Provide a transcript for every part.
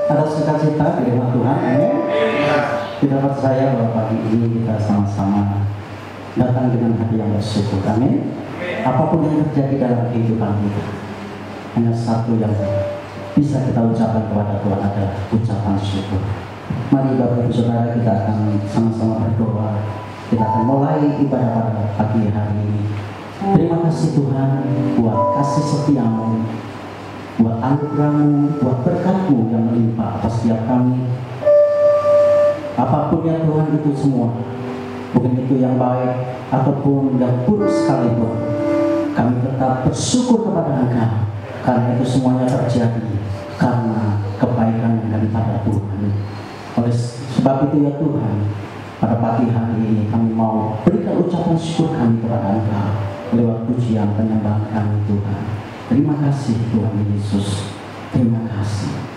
atas sukacita di rumah Tuhan. Amin. Kita percaya bahwa pagi ini kita sama-sama datang dengan hati yang bersyukur. Amin. Apapun yang terjadi dalam kehidupan kita, hanya satu yang bisa kita ucapkan kepada Tuhan adalah ucapan syukur. Mari Bapak Ibu Saudara, kita akan sama-sama berdoa. Kita akan mulai ibadah pada pagi hari ini. Terima kasih Tuhan buat kasih setiamu, buat anugerah-Mu, buat berkat-Mu yang melimpah atas setiap kami. Apapun ya Tuhan itu semua, bukan itu yang baik ataupun yang buruk sekalipun, kami tetap bersyukur kepada Engkau, karena itu semuanya terjadi karena kebaikan daripada Tuhan. Oleh sebab itu ya Tuhan, pada pagi hari ini kami mau berikan ucapan syukur kami kepada Engkau lewat pujian penyembahan kami Tuhan. Terima kasih Tuhan Yesus. Terima kasih.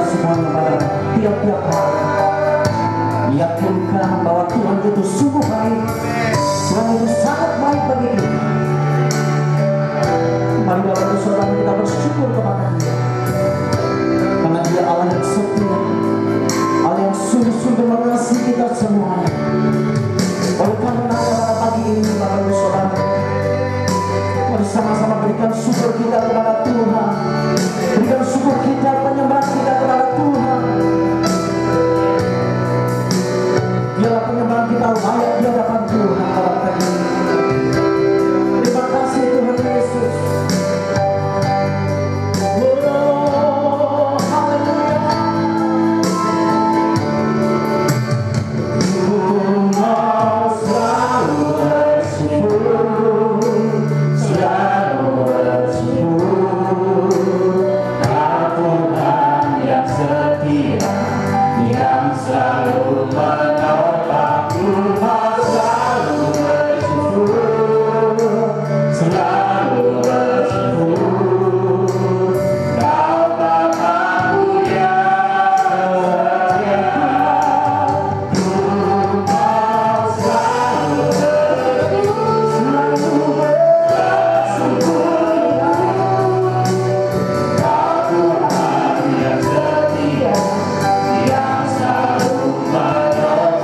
semuanya pada tiap-tiap hari. Yakinkan bahwa Tuhan itu sungguh baik. Tuhan itu sangat baik bagi kita. Mari Bapak dan Saudara kita bersyukur kepada Dia, karena Dia Allah yang setia, Allah yang sungguh-sungguh mengasihi kita semuanya. Oleh karena pada pagi ini Bapak dan Saudara, bersama-sama berikan syukur kita kepada Tuhan, berikan syukur kita, penyembahan kita kepada Tuhan. Biarlah penyembahan kita layak di hadapan Tuhan pada pagi ini. Terima kasih Tuhan Yesus. Oh, haleluya. Ku mau selalu bersyukur, selalu bersyukur. Kau Tuhan yang setia, yang selalu menopang. Ku mau selalu bersyukur, selalu bersyukur. Kau Bapa-Ku yang setia. Ku mau selalu bersyukur, selalu bersyukur. Kau Tuhan yang setia, yang selalu menolong.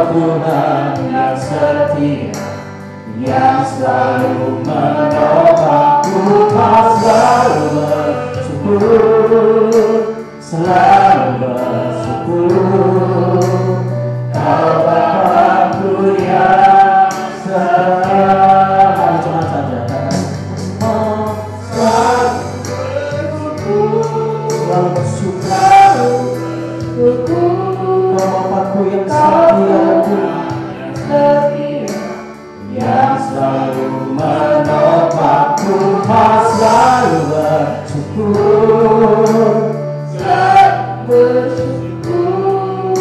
Tuhan yang setia, yang selalu menolongku, selalu bersyukur, selalu bersyukur. Kau Bapa-Ku yang setia. Cuma saja selalu bersyukur. Kau Bapa-Ku yang setia, yang selalu menopangku, selalu bersyukur, selalu bersyukur.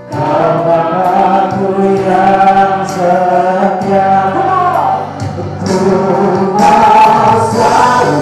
Kau Bapa-Ku yang setia, ku mau selalu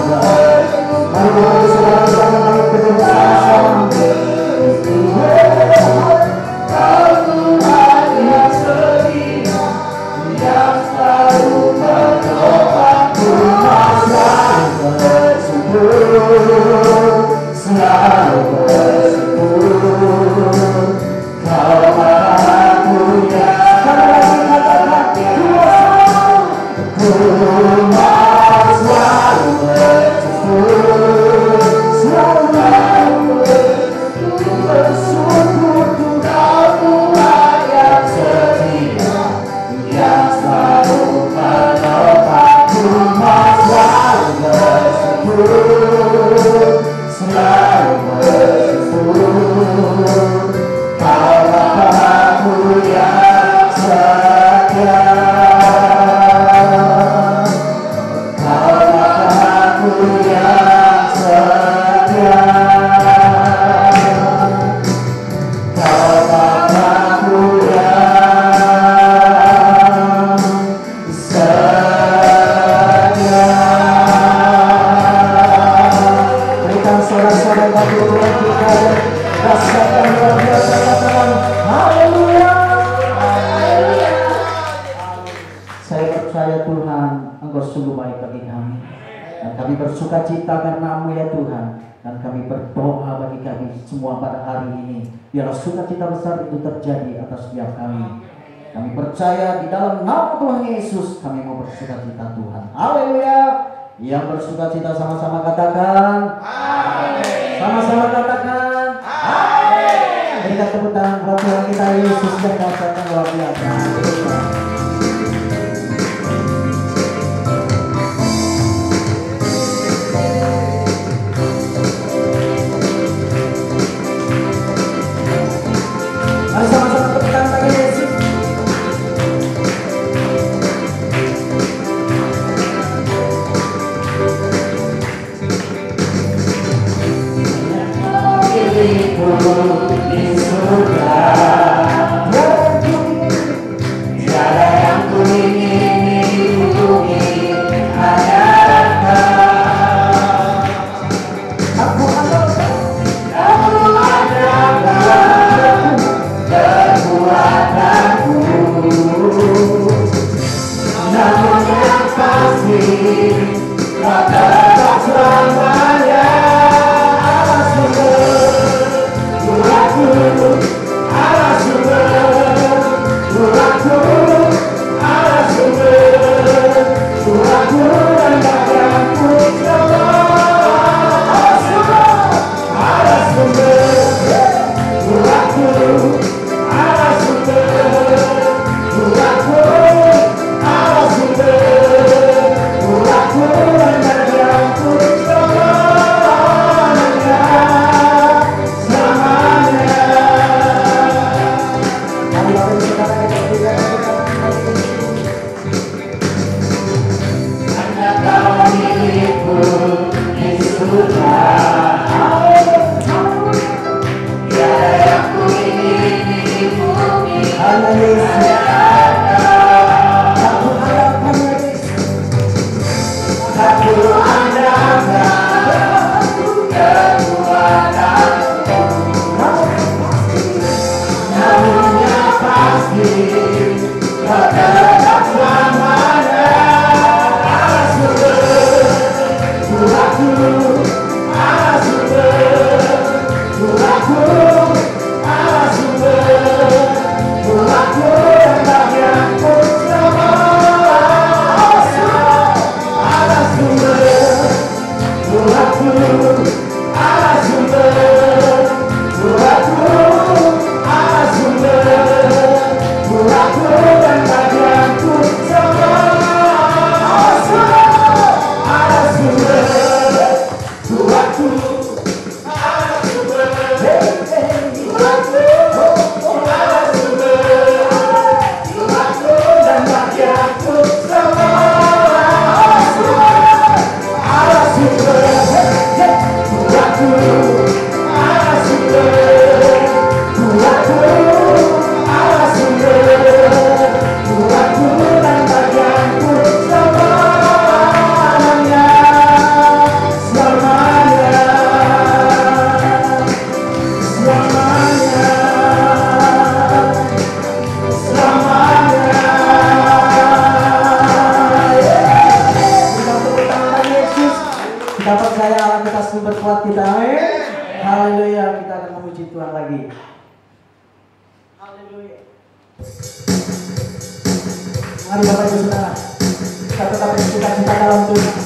bersukacita karena-Mu ya Tuhan, dan kami berdoa bagi kami semua pada hari ini, biarlah sukacita besar itu terjadi atas setiap kami. Kami percaya di dalam nama Tuhan Yesus kami mau bersukacita Tuhan. Haleluya. Yang bersukacita sama-sama katakan amin. Sama-sama katakan amin. Berikan tepuk tangan buat Tuhan kita Yesus yang dahsyat luar biasa. Aku Mari Bapak Ibu Saudara, kita tetap bercita-cita dalam Tuhan.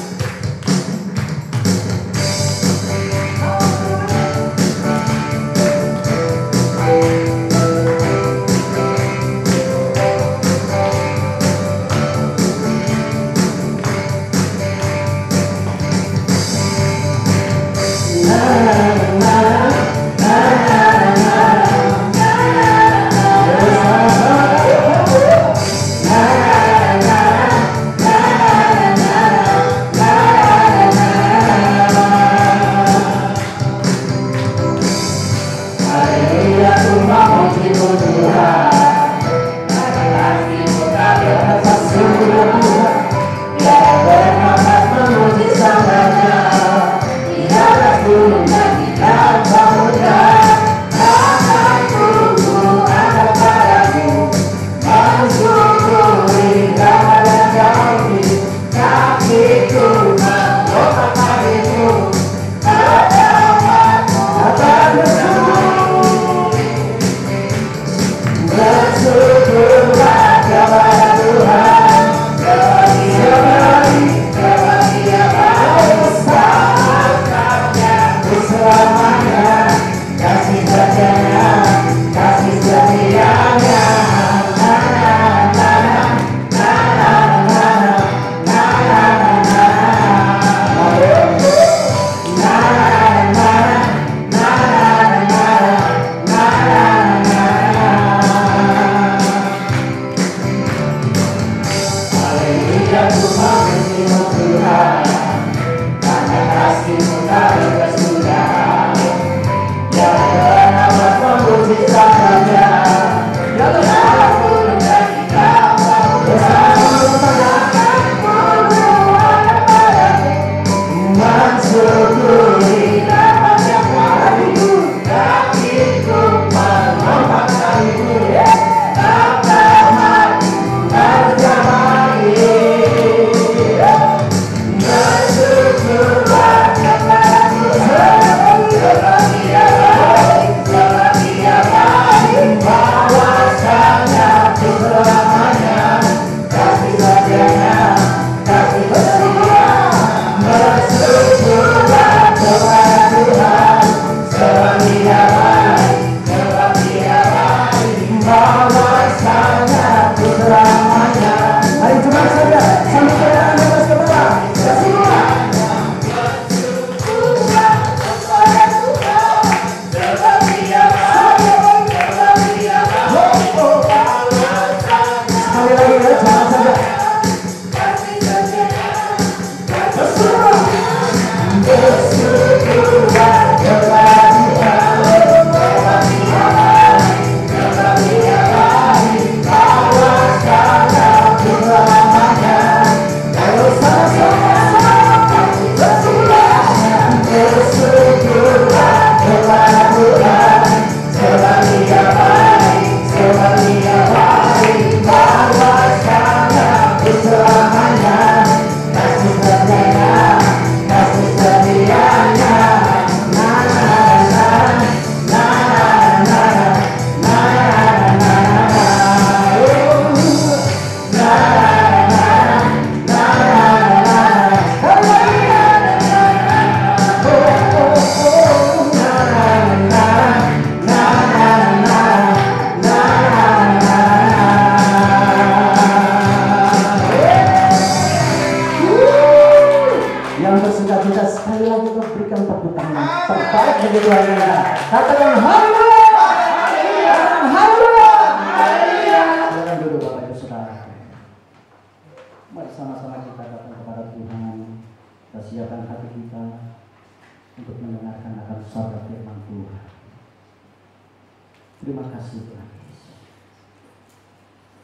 Terima kasih Tuhan Yesus.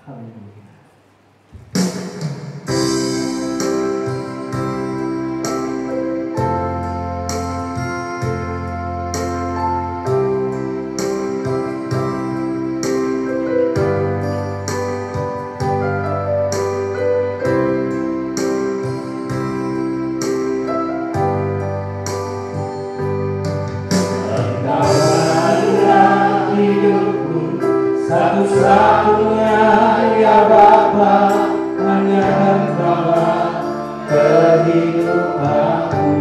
Haleluya. Hidupku satu-satunya ya Bapa, hanya Engkaulah kehidupanku.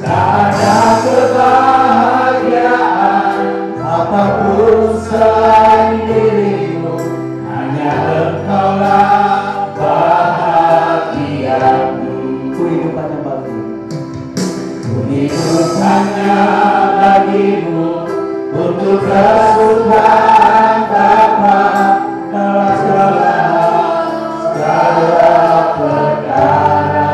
Tak ada kebahagiaan apapun selain dirimu, hanya Engkaulah bahagiaku. Ku hidup hanya bagimu, ku hidup hanya bagimu, untuk kesukaan Bapa dalam segala perkara.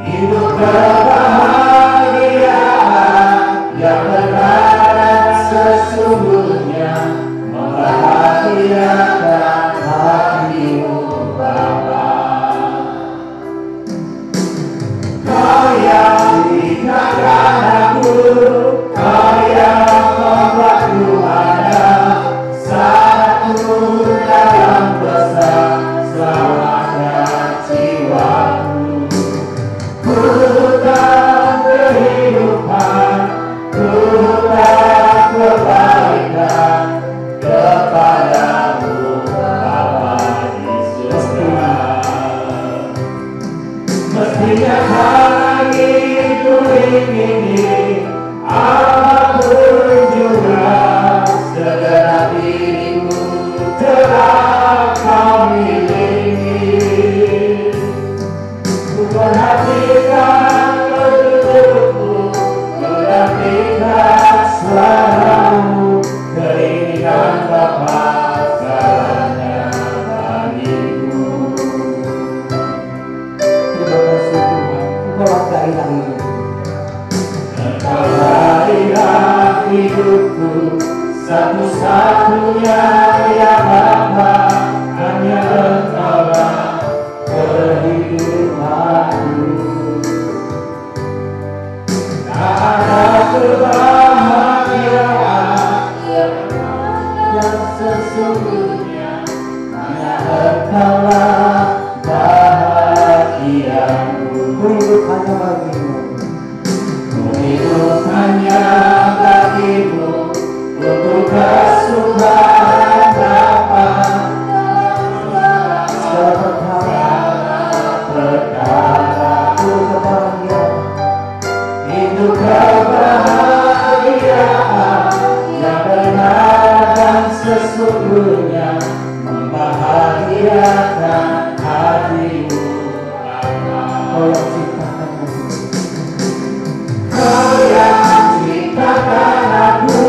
Hidup kebahagiaan yang benar sesungguhnya membahagiakan hatimu Bapa. Kau yang ingatkan aku, Kau yang membuatku ada satu dalam bersama-samakan jiwaku. Ku tak kehidupan, ku tak kebaikan kepadamu Bapa di surga. Mestinya lagi ku ingini apapun juga, segala dirimu telah Kau miliki. Ku perhatikan bentukmu, ku nantikan suaramu, keinginan Bapa segalanya bagiku. Terima kasih Tuhan, Engkaulah gairah hidupku. Engkaulah gairah hidupku, satu-satunya ya Bapa, hanya Engkaulah kehidupanku. Tak ada kebahagiaan yang sesungguhnya, hanya Engkaulah bahagiaku. Ku hidup hanya bagimu, ku hidup hanya bagimu, untuk kesukaan Bapa segala perkara. Hidup kebahagiaan yang benar dan sesungguhnya membahagiakan hatimu Bapa. Kau yang ciptakan aku,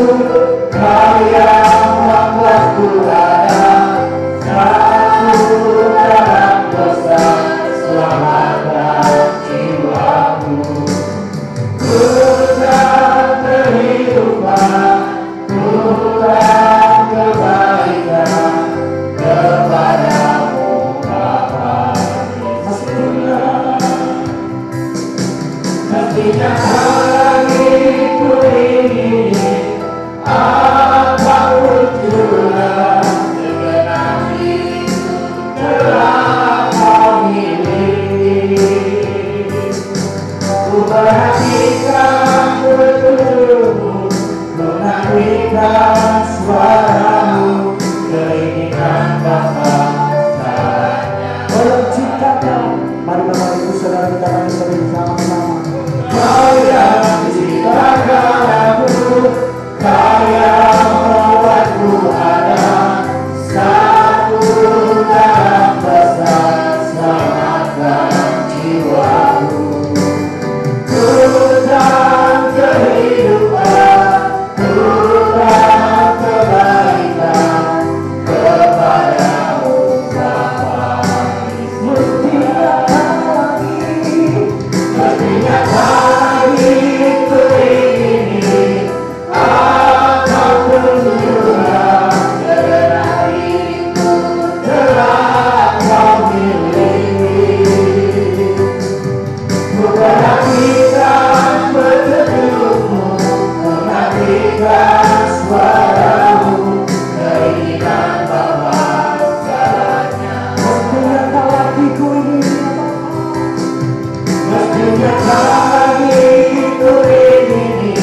Kau yang membuatku ada satu dalam bersama-samakan jiwaku. Ku tak kehidupan, ku tak kebaikan kepadamu Bapa di surga. Mestinya lagi ku ingini apapun juga, segenap dirimu telah Kau miliki. Ku perhatikan bentukmu, ku nantikan suaramu, keinginan Bapa segalanya. Kau ciptakan, mari Bapak Ibu Saudara kita akan bersama-sama. Kau yang ciptakan aku, Kau yang membuatku ada satu dalam bersama-samakan jiwaku. Ku tak kehidupan, ku tak kebaikan kepadamu Bapa. Mestinya lagi ku ingini apapun juga, segala dirimu telah Kau miliki. Ku perhatikan bentukmu, ku nantikan suaramu, keinginan Bapa segalanya. Mestinya tak lagi ku ingini, mestinya tak lagi ku ingini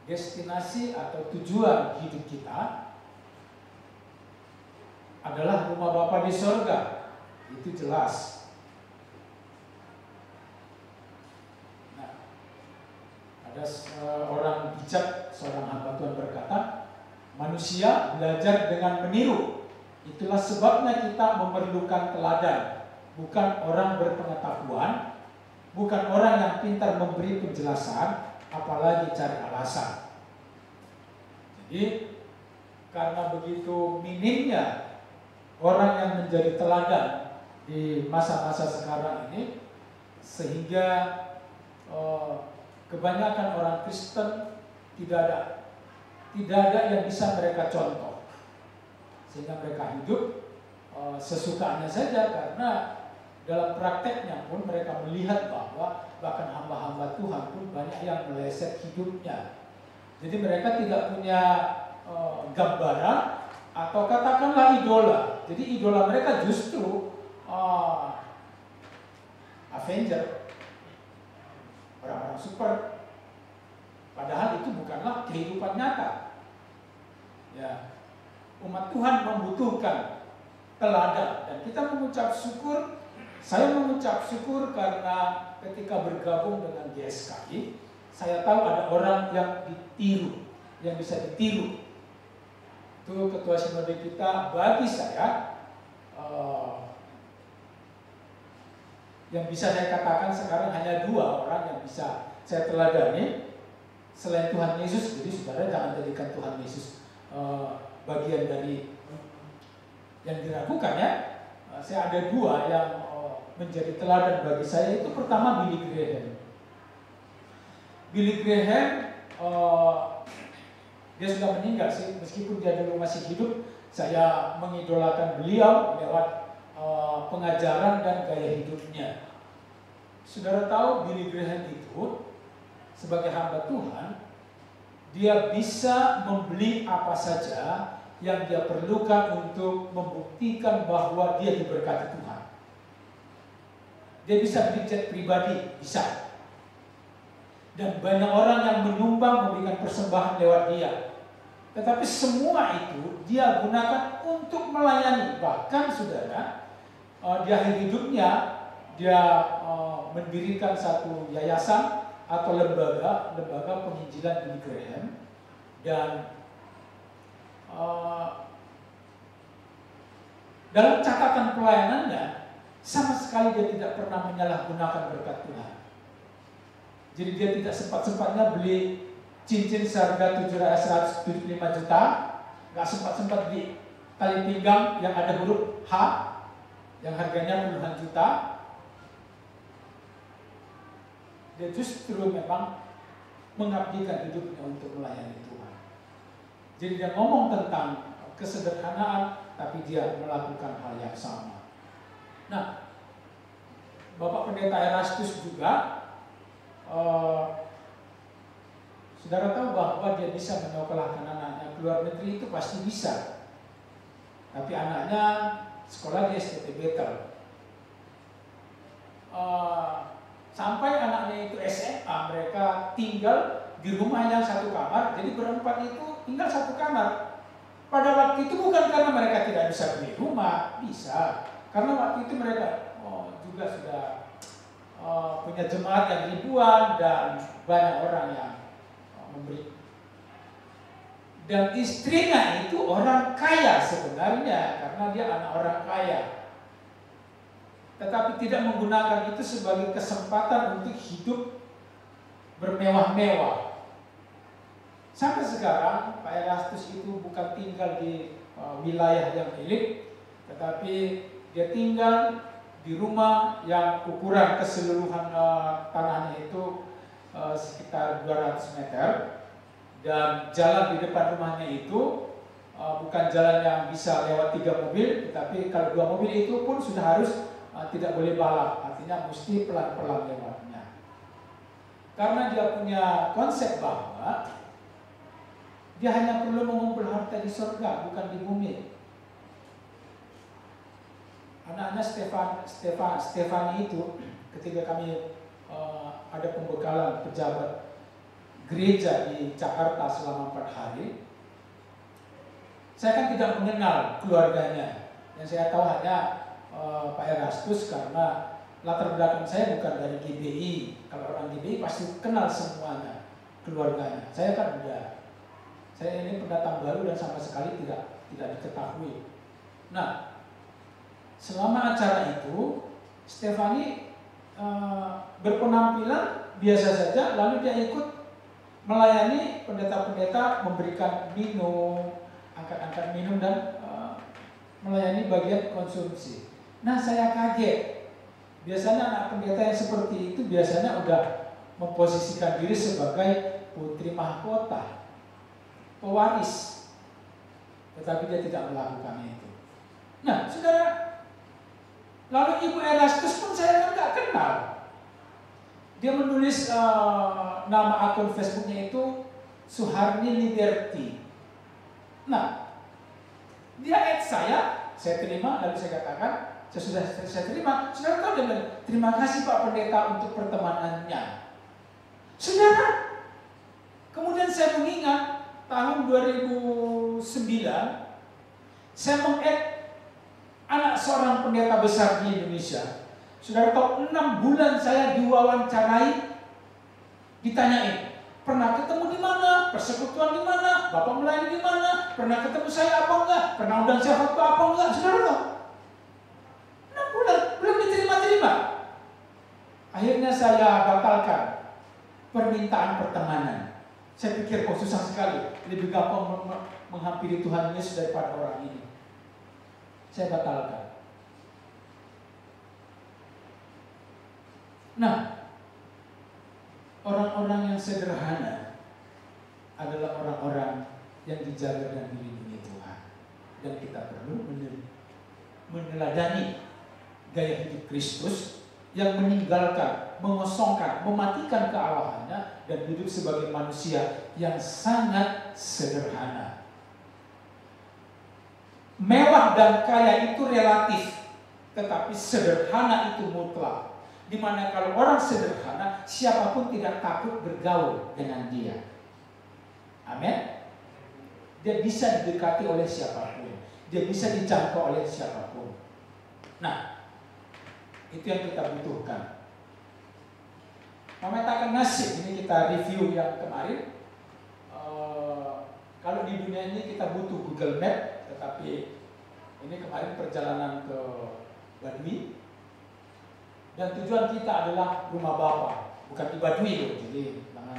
Destinasi atau tujuan hidup kita adalah rumah Bapa di sorga, itu jelas. Nah, ada orang bijak, seorang hamba Tuhan berkata, manusia belajar dengan meniru. Itulah sebabnya kita memerlukan teladan, bukan orang berpengetahuan, bukan orang yang pintar memberi penjelasan, apalagi cari alasan. Jadi karena begitu minimnya orang yang menjadi teladan di masa-masa sekarang ini, sehingga kebanyakan orang Kristen tidak ada yang bisa mereka contoh. sehingga mereka hidup sesukanya saja, karena dalam prakteknya pun mereka melihat bahwa bahkan hamba-hamba Tuhan pun banyak yang meleset hidupnya. Jadi mereka tidak punya gambaran atau katakanlah idola. Jadi idola mereka justru Avenger, orang-orang super. Padahal itu bukanlah kehidupan nyata. Ya, umat Tuhan membutuhkan teladan, dan kita mengucap syukur. Saya mengucap syukur karena ketika bergabung dengan GSKI, saya tahu ada orang yang ditiru, yang bisa ditiru. Itu ketua sinode kita. Bagi saya, yang bisa saya katakan sekarang hanya 2 orang yang bisa saya teladani selain Tuhan Yesus. Jadi saudara jangan jadikan Tuhan Yesus bagian dari yang diragukan ya. Saya ada 2 yang menjadi teladan bagi saya. Itu pertama Billy Graham. Billy Graham dia sudah meninggal sih, meskipun dia dulu masih hidup. Saya mengidolakan beliau lewat pengajaran dan gaya hidupnya. Saudara tahu Billy Graham itu sebagai hamba Tuhan, dia bisa membeli apa saja yang dia perlukan untuk membuktikan bahwa dia diberkati Tuhan. Dia bisa beli jet pribadi, bisa. Dan banyak orang yang menyumbang, memberikan persembahan lewat dia. Tetapi semua itu dia gunakan untuk melayani. Bahkan saudara, di akhir hidupnya dia mendirikan satu yayasan atau lembaga penginjilan Billy Graham. Dan dalam catatan pelayanannya sama sekali dia tidak pernah menyalahgunakan berkat Tuhan. Jadi dia tidak sempat-sempatnya beli cincin seharga 175 juta, nggak sempat-sempat beli tali pinggang yang ada huruf H yang harganya puluhan juta. Dia justru memang mengabdikan hidupnya untuk melayani Tuhan. Jadi dia ngomong tentang kesederhanaan, tapi dia melakukan hal yang sama. Nah, Bapak Pendeta Erastus juga, saudara tahu bahwa dia bisa menyekolahkan anaknya ke luar negeri, itu pasti bisa. Tapi anaknya sekolah di STT Betel. Sampai anaknya itu SMA, mereka tinggal di rumah yang satu kamar. Jadi berempat itu tinggal satu kamar. Pada waktu itu bukan karena mereka tidak bisa beli rumah, bisa. Karena waktu itu mereka juga sudah punya jemaat yang ribuan dan banyak orang yang memberi. Dan istrinya itu orang kaya sebenarnya, karena dia anak orang kaya. Tetapi tidak menggunakan itu sebagai kesempatan untuk hidup bermewah-mewah. Sampai sekarang Pak Erastus itu bukan tinggal di wilayah yang elit, tetapi dia tinggal di rumah yang ukuran keseluruhan tanahnya itu sekitar 200 meter. Dan jalan di depan rumahnya itu bukan jalan yang bisa lewat 3 mobil, tetapi kalau 2 mobil itu pun sudah harus tidak boleh balap, artinya mesti pelan-pelan lewatnya. Karena dia punya konsep bahwa dia hanya perlu mengumpul harta di surga, bukan di bumi. Anaknya Stefani itu, ketika kami ada pembekalan pejabat gereja di Jakarta selama 4 hari, saya kan tidak mengenal keluarganya. Yang saya tahu hanya Pak Erastus, karena latar belakang saya bukan dari GBI. Kalau orang GBI pasti kenal semuanya, keluarganya. Saya kan enggak. Saya ini pendatang baru dan sama sekali tidak diketahui. Nah, selama acara itu, Stefani berpenampilan biasa saja, lalu dia ikut melayani pendeta-pendeta, memberikan minum, angkat-angkat minum, dan melayani bagian konsumsi. Nah, saya kaget. Biasanya anak pendeta yang seperti itu biasanya udah memposisikan diri sebagai putri mahkota, pewaris. tetapi dia tidak melakukan itu. Nah, saudara, lalu Ibu Erastus pun saya kan nggak kenal. Dia menulis nama akun Facebooknya itu Suharni Liberty. Nah, dia add saya terima, lalu saya katakan, saya terima. Saudara tahu dia bilang, terima kasih Pak Pendeta untuk pertemanannya. Saudara, kemudian saya mengingat tahun 2009, saya meng-add anak seorang pendeta besar di Indonesia. Saudara tahu, 6 bulan saya diwawancarai, ditanyain, pernah ketemu di mana, persekutuan di mana, Bapak melayani di mana, pernah ketemu saya apa enggak, pernah undang saya waktu apa enggak, saudara tahu. 6 bulan, belum diterima-terima. Akhirnya saya batalkan permintaan pertemanan. Saya pikir, susah sekali, lebih gampang menghampiri Tuhan Yesus daripada orang ini. Saya batalkan. Nah, orang-orang yang sederhana adalah orang-orang yang dijaga dan dilindungi Tuhan. Dan kita perlu meneladani gaya hidup Kristus yang meninggalkan, mengosongkan, mematikan kealahannya dan hidup sebagai manusia yang sangat sederhana. Mewah dan kaya itu relatif, tetapi sederhana itu mutlak. Dimana kalau orang sederhana, siapapun tidak takut bergaul dengan dia. Amin. Dia bisa didekati oleh siapapun, dia bisa dijangkau oleh siapapun. Nah, itu yang kita butuhkan. Memetakan nasib, ini kita review yang kemarin. Kalau di dunia ini kita butuh Google Map, tetapi ini kemarin perjalanan ke Baduy. Dan tujuan kita adalah rumah Bapa, bukan di Baduy loh. Jadi jangan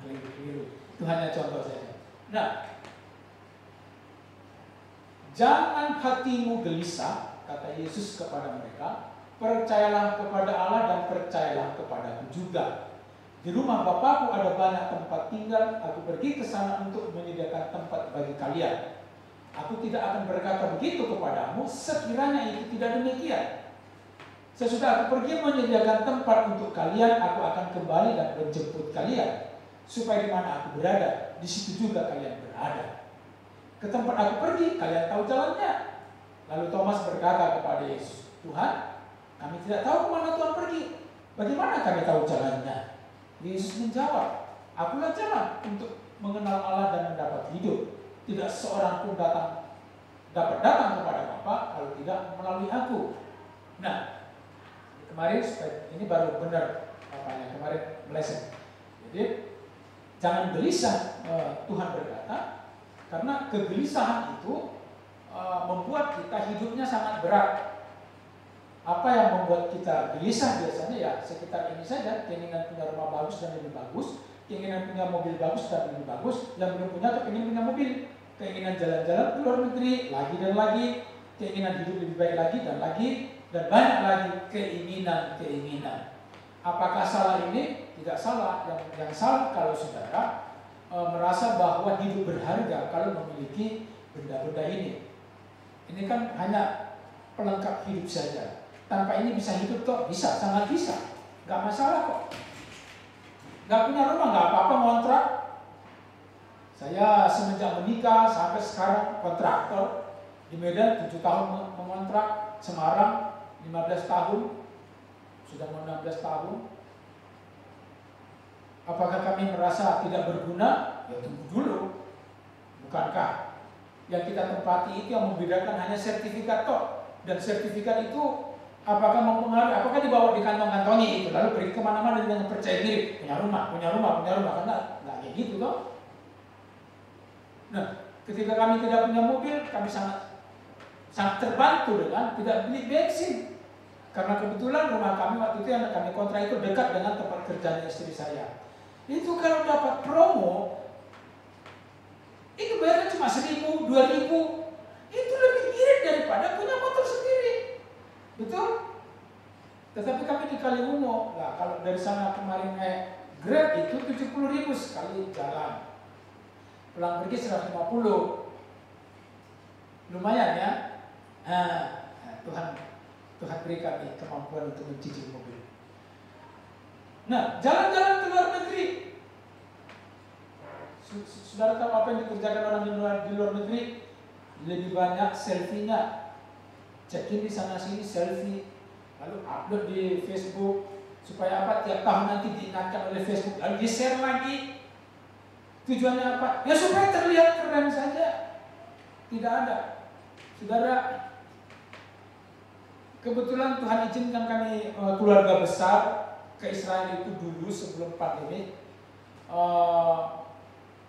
keliru-keliru. Itu hanya contoh saja. Nah, jangan hatimu gelisah, kata Yesus kepada mereka. Percayalah kepada Allah dan percayalah kepadaku juga. Di rumah Bapakku ada banyak tempat tinggal. Aku pergi ke sana untuk menyediakan tempat bagi kalian. Aku tidak akan berkata begitu kepadamu sekiranya itu tidak demikian. Sesudah aku pergi menyediakan tempat untuk kalian, aku akan kembali dan menjemput kalian, supaya di mana aku berada, di situ juga kalian berada. Ke tempat aku pergi, kalian tahu jalannya. Lalu Thomas berkata kepada Yesus, Tuhan, kami tidak tahu kemana Tuhan pergi. Bagaimana kami tahu jalannya? Yesus menjawab, akulah jalan untuk mengenal Allah dan mendapat hidup. Tidak seorang pun dapat datang kepada Bapa kalau tidak melalui aku. Nah, kemarin ini baru benar apanya, kemarin meleset. Jadi jangan gelisah, Tuhan berkata, karena kegelisahan itu membuat kita hidupnya sangat berat. Apa yang membuat kita gelisah biasanya ya sekitar ini saja, keinginan punya rumah bagus dan lebih bagus, keinginan punya mobil bagus dan lebih bagus, yang belum punya keinginan punya mobil, keinginan jalan-jalan ke luar negeri lagi dan lagi, keinginan hidup lebih baik lagi dan lagi, dan banyak lagi keinginan-keinginan. Apakah salah ini? Tidak salah. Yang salah kalau saudara merasa bahwa hidup berharga kalau memiliki benda-benda ini. Ini kan hanya pelengkap hidup saja. Tanpa ini bisa hidup toh? Bisa, sangat bisa. Gak masalah kok. Gak punya rumah, gak apa-apa ngontrak. Saya semenjak menikah sampai sekarang kontraktor. Di Medan 7 tahun mengontrak, Semarang 15 tahun, sudah mau 16 tahun. Apakah kami merasa tidak berguna? Ya tunggu dulu. Bukankah yang kita tempati itu yang membedakan hanya sertifikat toh? Dan sertifikat itu apakah mempengaruhi? Apakah dibawa di kantong-kantongi itu lalu pergi kemana-mana dengan percaya diri punya rumah, karena nggak kayak gitu toh. Nah, ketika kami tidak punya mobil, kami sangat terbantu dengan tidak beli bensin. Karena kebetulan rumah kami waktu itu yang kami kontrak itu dekat dengan tempat kerjanya istri saya. Itu kalau dapat promo, itu bayarnya cuma 1.000, 2.000. Itu lebih irit daripada punya motor sendiri. Betul? Tetapi kami di Kaliumo, nah kalau dari sana kemarin naik Grab itu 70.000 sekali jalan. Pulang pergi 150. Lumayan ya. Tuhan beri kami kemampuan untuk mencicil mobil. Nah, jalan-jalan ke luar negeri. Saudara tahu apa yang dikerjakan orang di luar negeri? Lebih banyak selfie-nya. Check-in di sana sini selfie, lalu upload di Facebook supaya apa? Tiap tahun nanti diingatkan oleh Facebook, lalu di-share lagi. Tujuannya apa? Ya supaya terlihat keren saja. Tidak ada. Saudara, kebetulan Tuhan izinkan kami keluarga besar ke Israel itu dulu sebelum pandemi.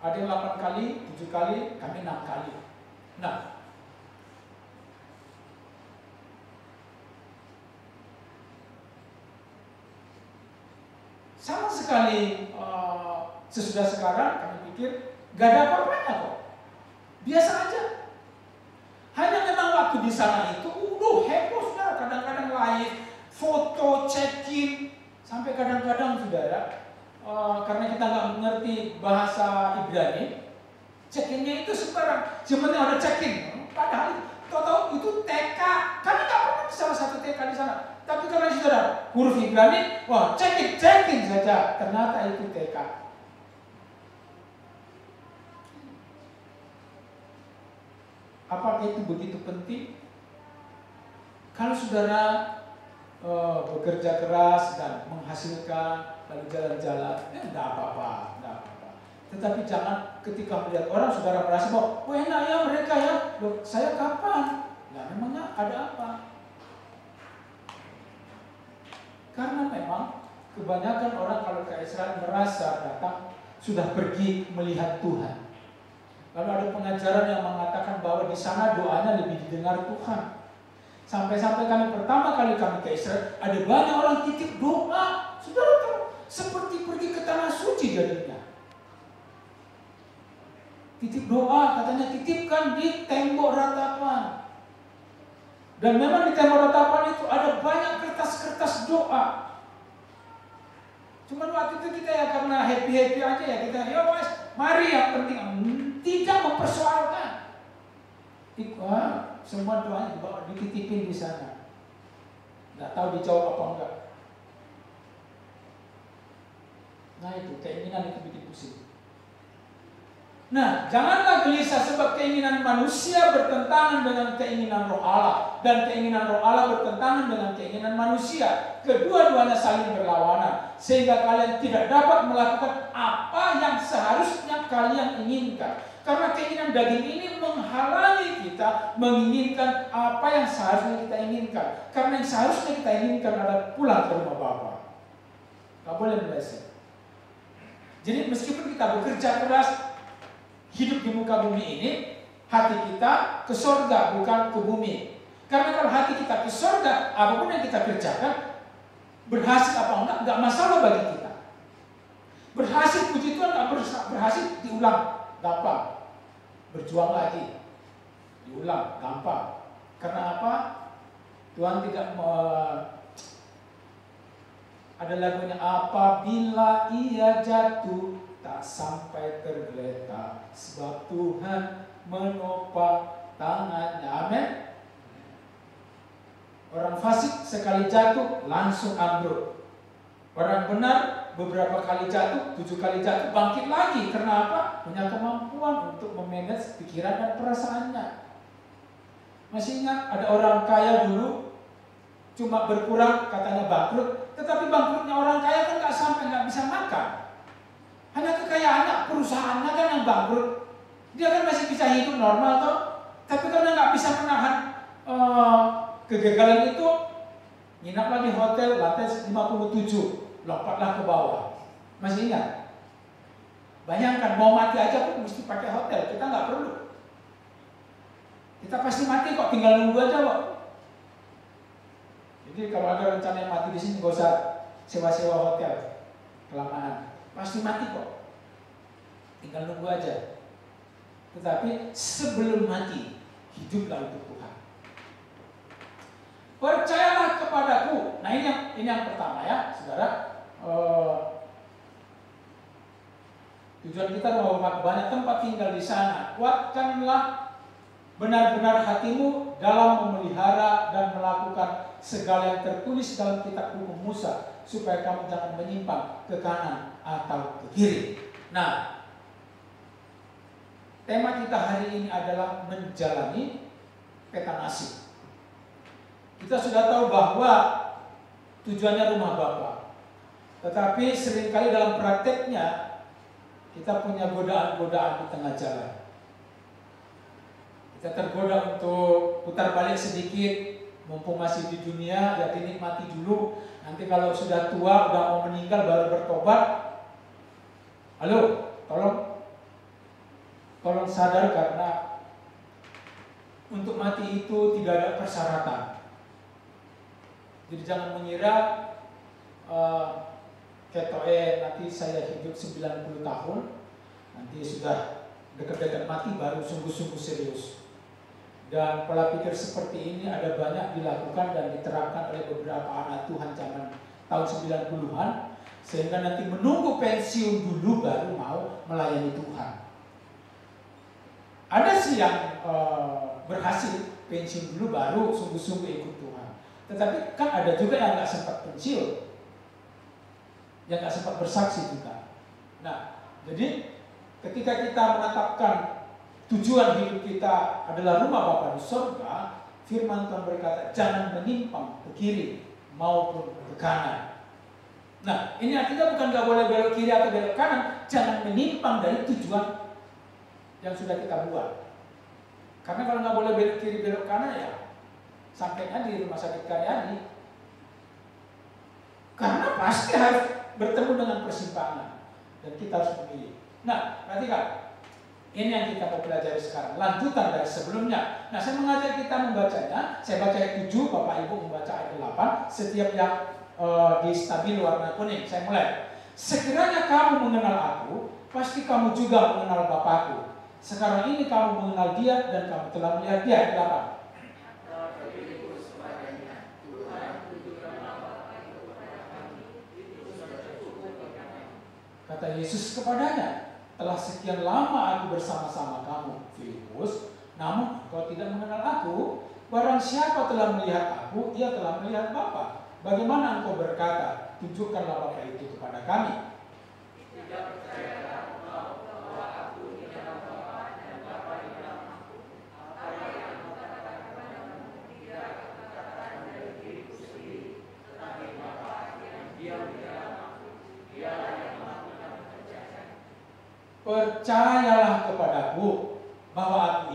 Ada yang 8 kali, 7 kali, kami 6 kali. Nah, sama sekali sesudah sekarang kami pikir gak ada apa-apanya kok. Biasa aja. Hanya memang waktu di sana itu heboh saudara, kadang-kadang live, foto, check-in, sampai kadang-kadang saudara, karena kita nggak mengerti bahasa Ibrani, check-innya itu sembarang, sebenarnya ada check-in, padahal tahu itu TK, kami nggak pernah di salah satu TK di sana, tapi karena saudara huruf Ibrani, wah check-in saja, ternyata itu TK. Apakah itu begitu penting? Kalau saudara bekerja keras dan menghasilkan lalu jalan-jalan, tidak apa-apa. Tetapi jangan ketika melihat orang saudara merasa bahwa enak ya mereka ya, loh, saya kapan? Nah memangnya ada apa? Karena memang kebanyakan orang kalau ke Israel merasa datang sudah pergi melihat Tuhan. Lalu ada pengajaran yang mengatakan bahwa di sana doanya lebih didengar Tuhan. Sampai-sampai pertama kali kami ke Israel, ada banyak orang titip doa. Saudara tahu, seperti pergi ke tanah suci jadinya. Titip doa, katanya titipkan di tembok ratapan. Dan memang di tembok ratapan itu ada banyak kertas-kertas doa. Cuman waktu itu kita ya karena happy-happy aja ya, kita ya wes, mari yang penting. Tidak mempersoalkan. Semua doanya dibawa dititipin di sana. Nggak tahu dijawab apa enggak. Nah itu keinginan itu bikin pusing. Nah, janganlah gelisah sebab keinginan manusia bertentangan dengan keinginan Roh Allah dan keinginan Roh Allah bertentangan dengan keinginan manusia. Kedua-duanya saling berlawanan sehingga kalian tidak dapat melakukan apa yang seharusnya kalian inginkan. Karena keinginan daging ini menghalangi kita menginginkan apa yang seharusnya kita inginkan. Karena yang seharusnya kita inginkan adalah pulang ke rumah Bapa. Gak boleh meleset. Jadi meskipun kita bekerja keras hidup di muka bumi ini, hati kita ke surga bukan ke bumi. Karena kalau hati kita ke surga, apapun yang kita kerjakan, berhasil apa enggak masalah bagi kita. Berhasil puji Tuhan, enggak berhasil diulang, gampang. Berjuang lagi, diulang, gampang. Karena apa? Tuhan tidak ada lagunya, apabila ia jatuh tak sampai tergeletak, sebab Tuhan menopang tangannya. Amin. Orang fasik sekali jatuh langsung ambruk. Orang benar beberapa kali jatuh, 7 kali jatuh bangkit lagi. Karena apa? Punya kemampuan untuk memanage pikiran dan perasaannya. Masih ingat ada orang kaya dulu cuma berkurang katanya bangkrut, tetapi bangkrutnya orang kaya kan nggak bisa makan. Hanya kekayaannya, perusahaannya kan yang bangkrut. Dia kan masih bisa hidup normal toh. Tapi karena nggak bisa menahan kegagalan itu, nginaplah di hotel lantai 57, lompatlah ke bawah. Masih ingat? Bayangkan mau mati aja pun mesti pakai hotel. Kita nggak perlu. Kita pasti mati kok, tinggal nunggu aja kok. Jadi kalau ada rencana yang mati di sini, gak usah sewa-sewa hotel kelamaan. Pasti mati kok. Tinggal nunggu aja. Tetapi sebelum mati, hiduplah untuk Tuhan. Percayalah kepadaku. Nah ini yang pertama ya, saudara. Tujuan kita bahwa banyak tempat tinggal di sana. Kuatkanlah benar-benar hatimu dalam memelihara dan melakukan segala yang tertulis dalam kitab hukum Musa, supaya kamu jangan menyimpang ke kanan atau ke kiri. Nah, tema kita hari ini adalah menjalani peta nasib. Kita sudah tahu bahwa tujuannya rumah Bapa, tetapi seringkali dalam prakteknya kita punya godaan-godaan di tengah jalan. Kita tergoda untuk putar balik sedikit, mumpung masih di dunia, ya dinikmati dulu. Nanti kalau sudah tua, udah mau meninggal baru bertobat. Halo, tolong sadar, karena untuk mati itu tidak ada persyaratan. Jadi jangan mengira nanti saya hidup 90 tahun, nanti sudah dekat-dekat mati baru sungguh-sungguh serius. Dan pola pikir seperti ini ada banyak dilakukan dan diterapkan oleh beberapa anak Tuhan zaman tahun 90-an, sehingga nanti menunggu pensiun dulu baru mau melayani Tuhan. Ada sih yang berhasil pensiun dulu baru sungguh-sungguh ikut Tuhan. Tetapi kan ada juga yang nggak sempat pensiun, yang nggak sempat bersaksi juga. Nah, jadi ketika kita menetapkan tujuan hidup kita adalah rumah Bapa di surga, firman Tuhan berkata jangan menyimpang ke kiri maupun ke kanan. Nah, ini artinya bukan nggak boleh belok kiri atau belok kanan, jangan menyimpang dari tujuan yang sudah kita buat. Karena kalau nggak boleh belok kiri belok kanan, ya sampainya di rumah sakit Karyadi. Karena pasti harus bertemu dengan persimpangan dan kita harus memilih. Nah, perhatikan. Ini yang kita mau pelajari sekarang, lanjutan dari sebelumnya. Nah, saya mengajak kita membacanya. Saya baca ayat 7, Bapak Ibu membaca ayat 8. Setiap yang di stabil warna kuning. Saya mulai. Sekiranya kamu mengenal aku, pasti kamu juga mengenal Bapakku. Sekarang ini kamu mengenal dia dan kamu telah melihat dia. Ayat 8. Kata Yesus kepadanya, telah sekian lama aku bersama-sama kamu, Filipus, namun engkau tidak mengenal aku. Barang siapa telah melihat aku, ia telah melihat Bapa. Bagaimana engkau berkata, tunjukkanlah Bapa itu kepada kami? Tidak percaya bahwa aku di dalam Bapa dan Bapa di dalam aku. Apa yang aku katakan kepadamu, tidak aku katakan dari diriku sendiri, tetapi Bapa yang diam di dalam aku, dialah yang melakukan pekerjaan. Percayalah kepadaku bahwa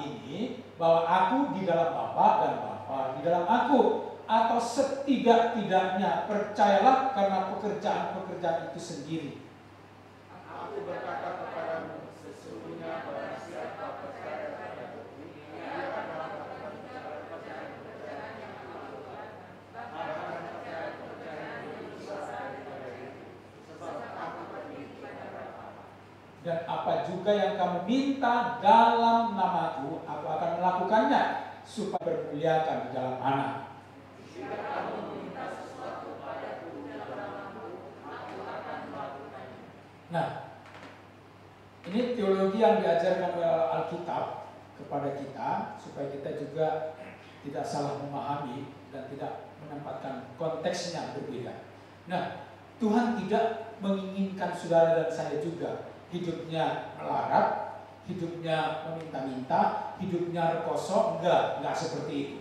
aku di dalam Bapa dan Bapa di dalam aku. Atau setidak-tidaknya percayalah karena pekerjaan-pekerjaan itu sendiri. Aku berkata kepadamu, sesungguhnya barang siapa percaya kepadaku, ia akan melakukan pekerjaan-pekerjaan yang aku lakukan, bahkan pekerjaan-pekerjaan yang lebih besar daripada itu, sebab aku pergi kepada Bapa. Dan apa juga yang kamu minta dalam namaku, aku akan melakukannya, supaya bermuliakan di dalam Anak. Jika kamu meminta sesuatu padaku dalam namaku, aku akan melakukannya. Nah, ini teologi yang diajarkan oleh Alkitab kepada kita, supaya kita juga tidak salah memahami dan tidak menempatkan konteksnya yang berbeda. Nah, Tuhan tidak menginginkan saudara dan saya juga hidupnya melarat, hidupnya meminta-minta, hidupnya rekoso. Enggak seperti itu.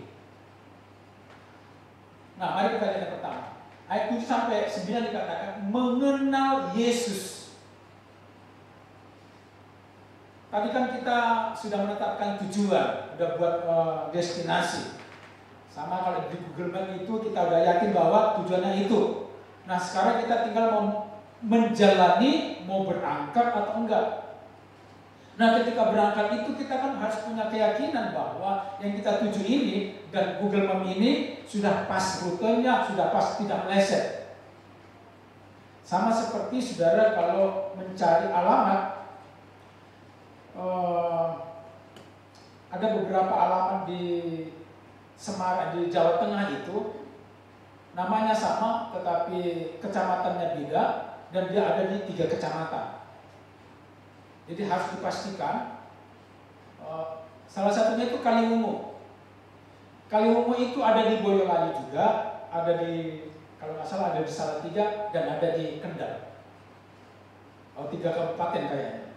Nah, mari kita lihat yang pertama. Ayat 7 sampai 9 dikatakan mengenal Yesus. Tadi kan kita sudah menetapkan tujuan, udah buat destinasi. Sama kalau di Google Map itu kita udah yakin bahwa tujuannya itu. Nah, sekarang kita tinggal mau menjalani, mau berangkat atau enggak. Nah, ketika berangkat itu kita kan harus punya keyakinan bahwa yang kita tuju ini dan Google Map ini sudah pas rutenya, sudah pas, tidak meleset. Sama seperti saudara kalau mencari alamat, ada beberapa alamat di Semarang, di Jawa Tengah itu namanya sama, tetapi kecamatannya beda dan dia ada di 3 kecamatan. Jadi harus dipastikan Salah satunya itu Kaliwungu. Kaliwungu itu ada di Boyolali juga, ada di, kalau nggak salah ada di Salatiga, dan ada di Kendal. 3 kabupaten kayaknya.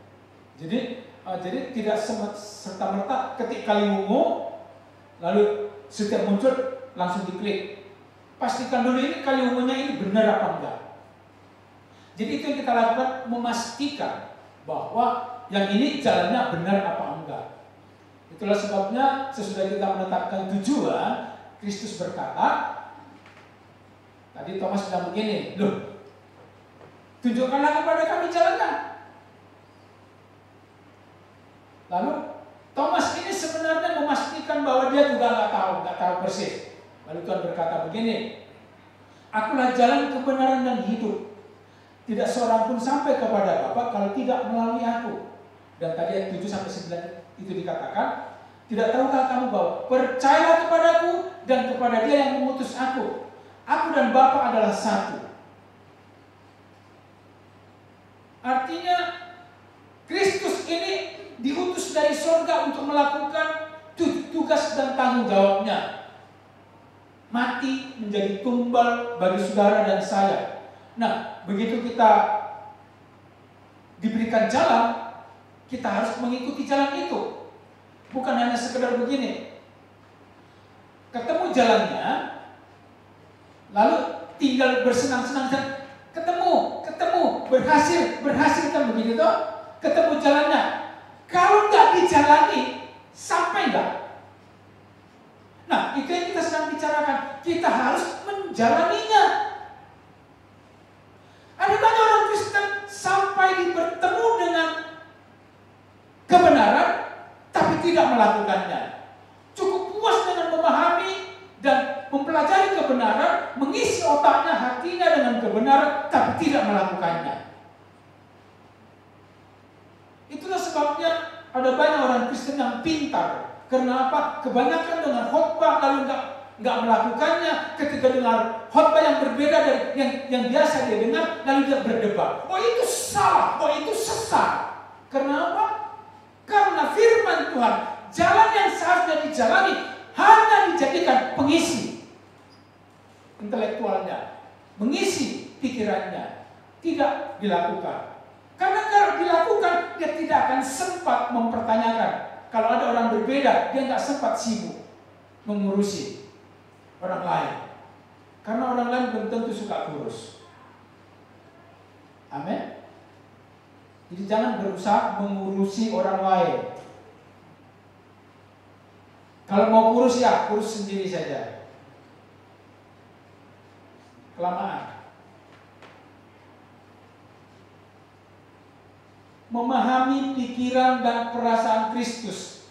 Jadi tidak serta-merta ketik Kaliwungu, lalu setiap muncul langsung diklik. Pastikan dulu ini Kaliwungunya ini benar apa enggak. Jadi itu yang kita lakukan, memastikan bahwa yang ini jalannya benar apa enggak. Itulah sebabnya sesudah kita menetapkan tujuan, Kristus berkata, tadi Thomas bilang begini, loh, tunjukkanlah kepada kami jalannya. Lalu Thomas ini sebenarnya memastikan bahwa dia juga nggak tahu persis. Lalu Tuhan berkata begini, akulah jalan kebenaran dan hidup. Tidak seorang pun sampai kepada Bapa kalau tidak melalui aku. Dan tadi ayat 7-9 itu dikatakan, tidak tahukah kamu bahwa percayalah kepadaku dan kepada Dia yang mengutus aku. Aku dan Bapa adalah satu. Artinya Kristus ini diutus dari surga untuk melakukan tugas dan tanggung jawabnya. Mati menjadi tumbal bagi saudara dan saya. Nah, begitu kita diberikan jalan, kita harus mengikuti jalan itu. Bukan hanya sekedar begini, ketemu jalannya, lalu tinggal bersenang-senang dan ketemu, berhasil kan begitu toh? Ketemu jalannya. Kalau nggak dijalani, sampai nggak? Nah, itu yang kita sedang bicarakan. Kita harus menjalaninya. Ada banyak orang Kristen sampai bertemu dengan kebenaran, tapi tidak melakukannya. Cukup puas dengan memahami dan mempelajari kebenaran, mengisi otaknya, hatinya dengan kebenaran, tapi tidak melakukannya. Itulah sebabnya ada banyak orang Kristen yang pintar. Karena apa? Kebanyakan dengan khotbah lalu nggak melakukannya. Ketika dengar khotbah yang berbeda dari yang biasa dia dengar, lalu dia berdebat. Oh itu salah, oh itu sesat. Karena apa? Karena firman Tuhan, jalan yang seharusnya dijalani hanya dijadikan pengisi intelektualnya, mengisi pikirannya, tidak dilakukan. Karena kalau dilakukan, dia tidak akan sempat mempertanyakan. Kalau ada orang berbeda, dia nggak sempat sibuk mengurusi orang lain. Karena orang lain belum tentu suka kurus. Amin. Jadi jangan berusaha mengurusi orang lain. Kalau mau kurus ya, kurus sendiri saja. Kelamaan. Memahami pikiran dan perasaan Kristus.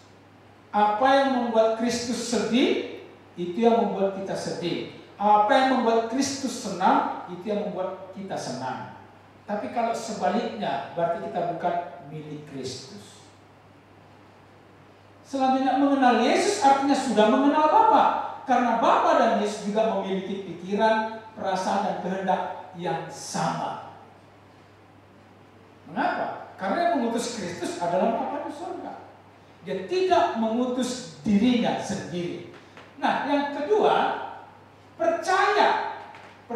Apa yang membuat Kristus sedih, itu yang membuat kita sedih. Apa yang membuat Kristus senang, itu yang membuat kita senang. Tapi kalau sebaliknya, berarti kita bukan milik Kristus. Selanjutnya, mengenal Yesus artinya sudah mengenal Bapa. Karena Bapa dan Yesus juga memiliki pikiran, perasaan, dan kehendak yang sama. Mengapa? Karena yang mengutus Kristus adalah Bapa di surga. Dia tidak mengutus dirinya sendiri. Nah, yang kedua, percaya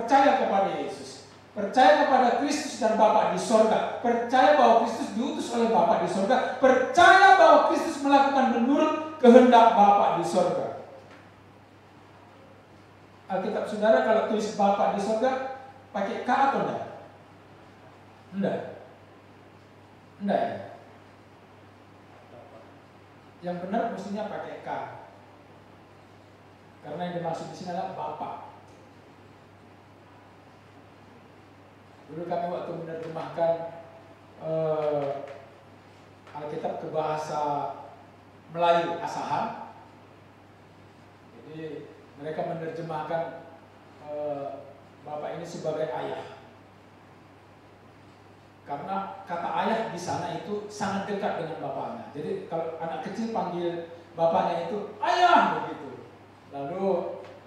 kepada Yesus. Percaya kepada Kristus dan Bapa di surga. Percaya bahwa Kristus diutus oleh Bapa di surga. Percaya bahwa Kristus melakukan menurut kehendak Bapa di surga. Alkitab saudara kalau tulis Bapa di surga pakai K atau enggak? Enggak. Enggak ya? Yang benar mestinya pakai K. Karena yang dimaksud di sini adalah Bapa. Dulu kami waktu menerjemahkan Alkitab ke bahasa Melayu Asahan. Jadi mereka menerjemahkan Bapa ini sebagai ayah. Karena kata ayah di sana itu sangat dekat dengan bapaknya. Jadi kalau anak kecil panggil bapaknya itu ayah begitu. Lalu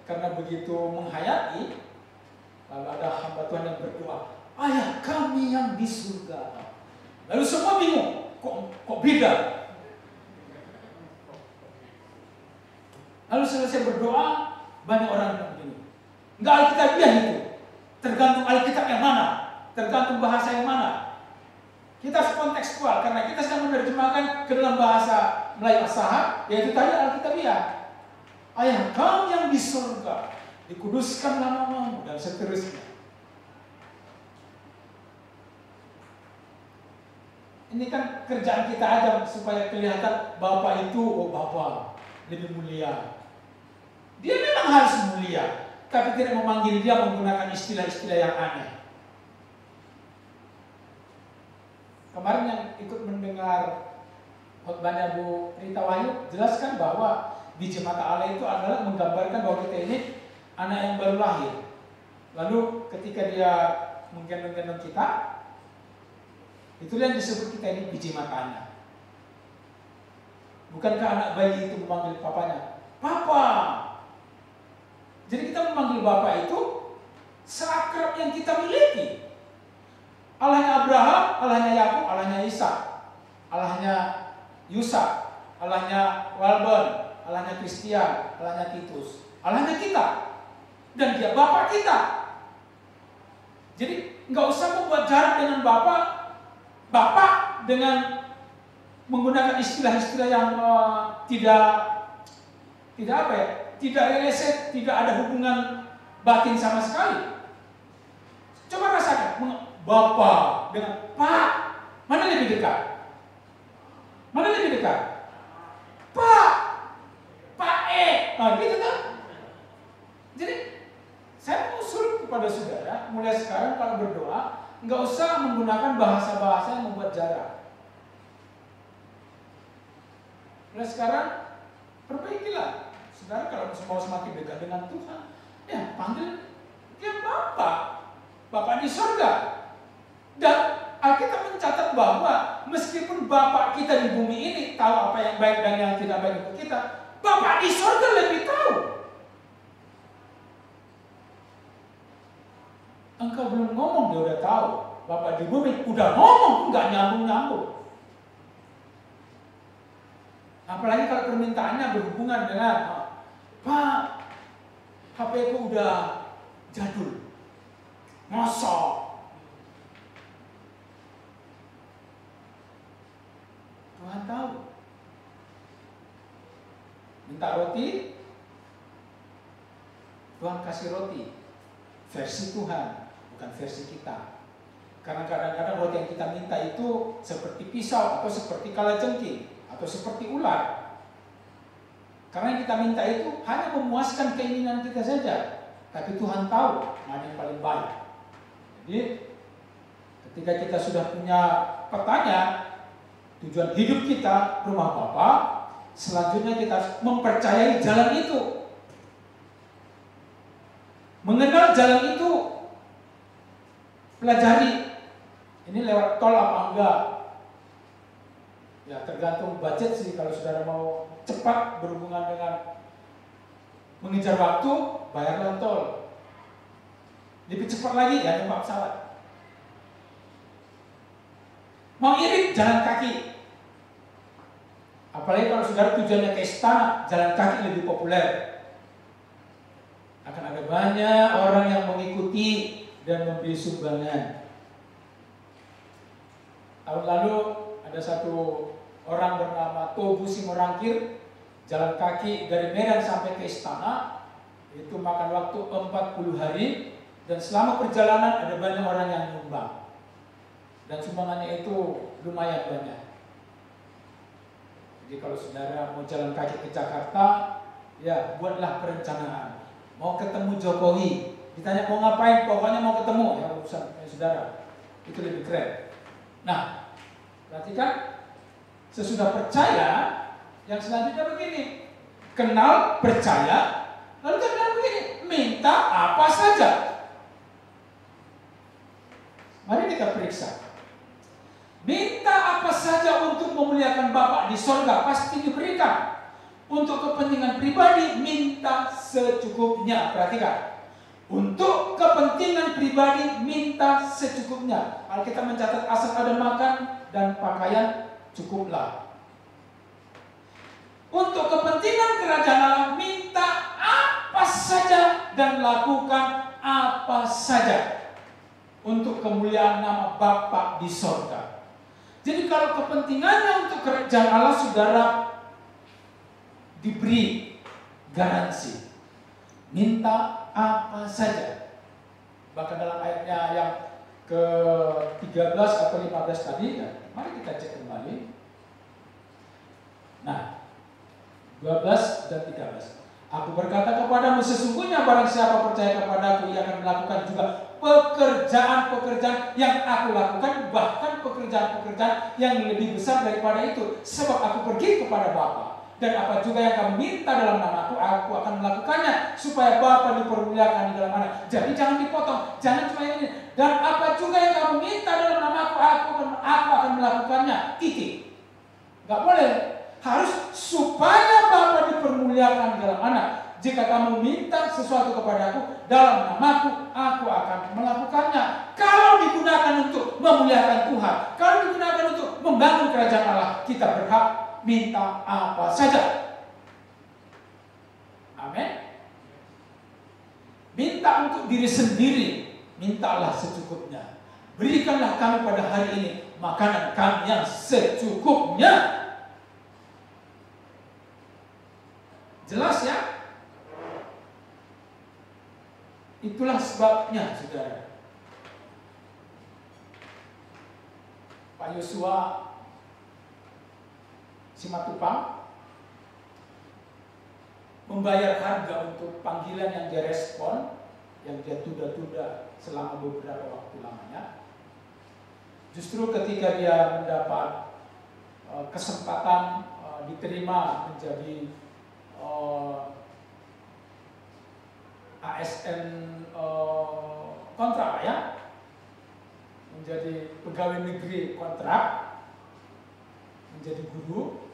karena begitu menghayati, lalu ada hamba Tuhan yang berdoa, ayah kami yang di surga. Lalu semua bingung, kok beda? Lalu selesai berdoa, banyak orang bilang begini, nggak Alkitabiah itu. Tergantung Alkitab yang mana, tergantung bahasa yang mana. Kita harus kontekstual, karena kita sedang menerjemahkan ke dalam bahasa Melayu Asahan, yaitu tadi Alkitabiah. Ayah kami yang di surga, dikuduskan namamu, dan seterusnya. Ini kan kerjaan kita aja supaya kelihatan Bapak itu, oh Bapak lebih mulia. Dia memang harus mulia, tapi tidak memanggil dia menggunakan istilah-istilah yang aneh. Kemarin yang ikut mendengar khotbahnya Bu Rita Wahyu jelaskan bahwa biji mata Allah itu adalah menggambarkan bahwa kita ini anak yang baru lahir. Lalu ketika dia menggendong kita, itulah yang disebut kita ini biji matanya. Bukankah anak bayi itu memanggil papanya, Papa? Jadi kita memanggil Bapak itu seakrab yang kita miliki. Allahnya Abraham, Allahnya Yakub, Allahnya Ishak, Allahnya Yusak, Allahnya Walbon, Allahnya Christian, Allahnya Titus, Allahnya kita, dan Dia Bapak kita. Jadi nggak usah membuat jarak dengan Bapak dengan menggunakan istilah-istilah yang tidak releset, tidak ada hubungan batin sama sekali. Coba rasakan. Bapak dengan Pak, mana lebih dekat? Mana lebih dekat? Pak E. Nah, gitu kan? Jadi saya mengusul kepada saudara, mulai sekarang kalau berdoa, nggak usah menggunakan bahasa-bahasa yang membuat jarak. Mulai sekarang perbaikilah. Saudara kalau mau semakin dekat dengan Tuhan, ya panggil dia Bapak di surga. Dan Alkitab mencatat bahwa meskipun Bapak kita di bumi ini tahu apa yang baik dan yang tidak baik untuk kita, Bapak di surga lebih tahu. Engkau belum ngomong dia udah tahu. Bapak di bumi udah ngomong, nggak nyambung-nyambung. Apalagi kalau permintaannya berhubungan dengan Pak, HP ku udah jadul, mosok. Tuhan tahu. Minta roti, Tuhan kasih roti. Versi Tuhan, bukan versi kita. Karena kadang-kadang roti yang kita minta itu seperti pisau, atau seperti kalajengking, atau seperti ular. Karena yang kita minta itu hanya memuaskan keinginan kita saja. Tapi Tuhan tahu mana yang paling baik. Jadi ketika kita sudah punya petanya, tujuan hidup kita, rumah Bapa, selanjutnya kita mempercayai jalan itu. Mengenal jalan itu, pelajari. Ini lewat tol apa enggak? Ya tergantung budget sih. Kalau saudara mau cepat berhubungan dengan mengejar waktu, bayarlah tol. Lebih cepat lagi ya numpak pesawat. Mau irit, jalan kaki. Apalagi kalau saudara tujuannya ke istana, jalan kaki lebih populer. Akan ada banyak orang yang mengikuti dan memberi sumbangan. Tahun lalu ada satu orang bernama Tobu Simorangkir, jalan kaki dari Medan sampai ke istana, itu makan waktu 40 hari, dan selama perjalanan ada banyak orang yang nyumbang. Dan sumbangannya itu lumayan banyak. Jadi kalau saudara mau jalan kaki ke Jakarta, ya buatlah perencanaan. Mau ketemu Jokowi, ditanya mau ngapain, pokoknya mau ketemu, ya urusan saudara. Itu lebih keren. Nah, perhatikan, sesudah percaya, yang selanjutnya begini. Kenal, percaya, lalu kita bilang begini, minta apa saja. Mari kita periksa. Minta apa saja untuk memuliakan Bapa di sorga, pasti diberikan. Untuk kepentingan pribadi, minta secukupnya. Perhatikan. Untuk kepentingan pribadi, minta secukupnya. Alkitab mencatat asal ada makan dan pakaian, cukuplah. Untuk kepentingan kerajaan Allah, minta lakukan apa saja untuk kemuliaan nama Bapa di sorga. Jadi kalau kepentingannya untuk kerajaan Allah, saudara, diberi garansi. Minta apa saja. Bahkan dalam ayatnya yang ke-13 atau 15 tadi, ya, mari kita cek kembali. Nah, 12 dan 13. Aku berkata kepadamu, sesungguhnya barang siapa percaya kepadaku, ia akan melakukan juga pekerjaan-pekerjaan yang aku lakukan, bahkan pekerjaan-pekerjaan yang lebih besar daripada itu, sebab aku pergi kepada Bapa. Dan apa juga yang kamu minta dalam namaku, aku akan melakukannya, supaya Bapa dipermuliakan di dalam Anak. Jadi jangan dipotong, jangan cuma ini. Dan apa juga yang kamu minta dalam namaku, aku akan melakukannya. Titik. Gak boleh. Harus supaya Bapa dipermuliakan di dalam Anak. Jika kamu minta sesuatu kepadaku dalam namaku, aku akan melakukannya. Kalau digunakan untuk memuliakan Tuhan, kalau digunakan untuk membangun kerajaan Allah, kita berhak minta apa saja. Amin. Minta untuk diri sendiri, mintalah secukupnya. Berikanlah kami pada hari ini makanan kami yang secukupnya. Jelas ya? Itulah sebabnya, saudara, Pak Yosua Simatupang membayar harga untuk panggilan yang dia respon, yang dia tunda-tunda selama beberapa waktu lamanya. Justru ketika dia mendapat kesempatan diterima menjadi ASN kontrak, ya, menjadi pegawai negeri kontrak, menjadi guru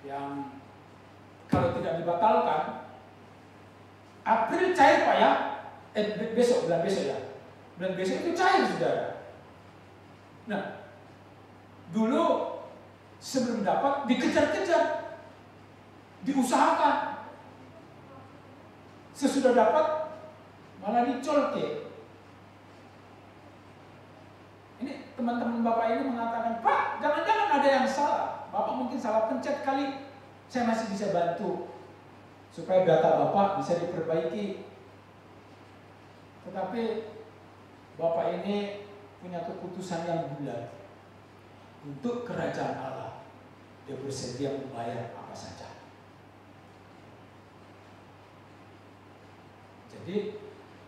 yang kalau tidak dibatalkan April cair, Pak, ya, bulan besok ya, bulan besok itu cair, saudara. Nah, dulu sebelum dapat dikejar-kejar, diusahakan. Sesudah dapat malah dicolke. Ini teman-teman Bapak ini mengatakan, Pak, jangan-jangan ada yang salah. Bapak mungkin salah pencet kali. Saya masih bisa bantu supaya data Bapak bisa diperbaiki. Tetapi Bapak ini punya keputusan yang bulat. Untuk kerajaan Allah, dia bersedia membayar apa saja. Jadi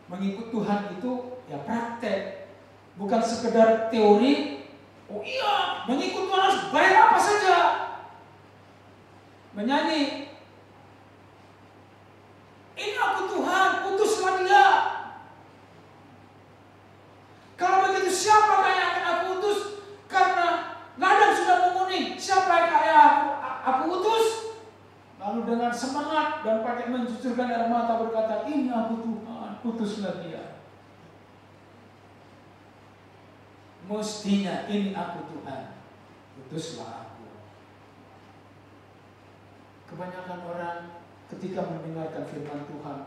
mengikut Tuhan itu ya praktek, bukan sekedar teori. Oh iya, mengikut Tuhan harus bayar apa saja. Menyanyi, ini aku Tuhan, utuslah dia. Kalau begitu siapa yang akan aku utus? Karena ladang sudah menguning, siapa yang aku utus? Lalu dengan semangat dan pakai mencucurkan air mata berkata, ini aku Tuhan, utuslah dia. Mestinya ini aku Tuhan, utuslah aku. Kebanyakan orang ketika mendengarkan firman Tuhan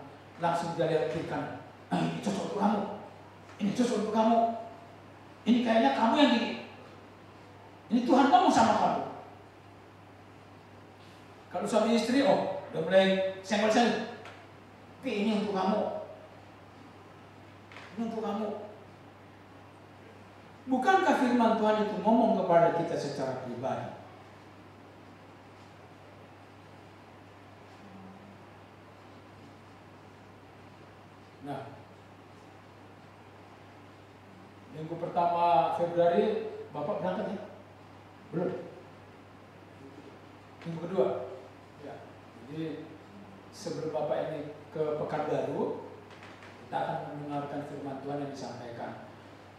langsung dia lihat kiri kanan. Ini cocok untuk kamu, ini cocok untuk kamu, ini kayaknya kamu yang ini Tuhan ngomong sama kamu. Kalau suami istri, oh, udah mulai senggol-senggol. Tapi ini untuk kamu. Ini untuk kamu. Bukankah firman Tuhan itu ngomong kepada kita secara pribadi? Nah, minggu pertama Februari, Bapak berangkat ya? Belum? Minggu kedua? Jadi sebelum Bapak ini ke Pekanbaru, kita akan mendengarkan firman Tuhan yang disampaikan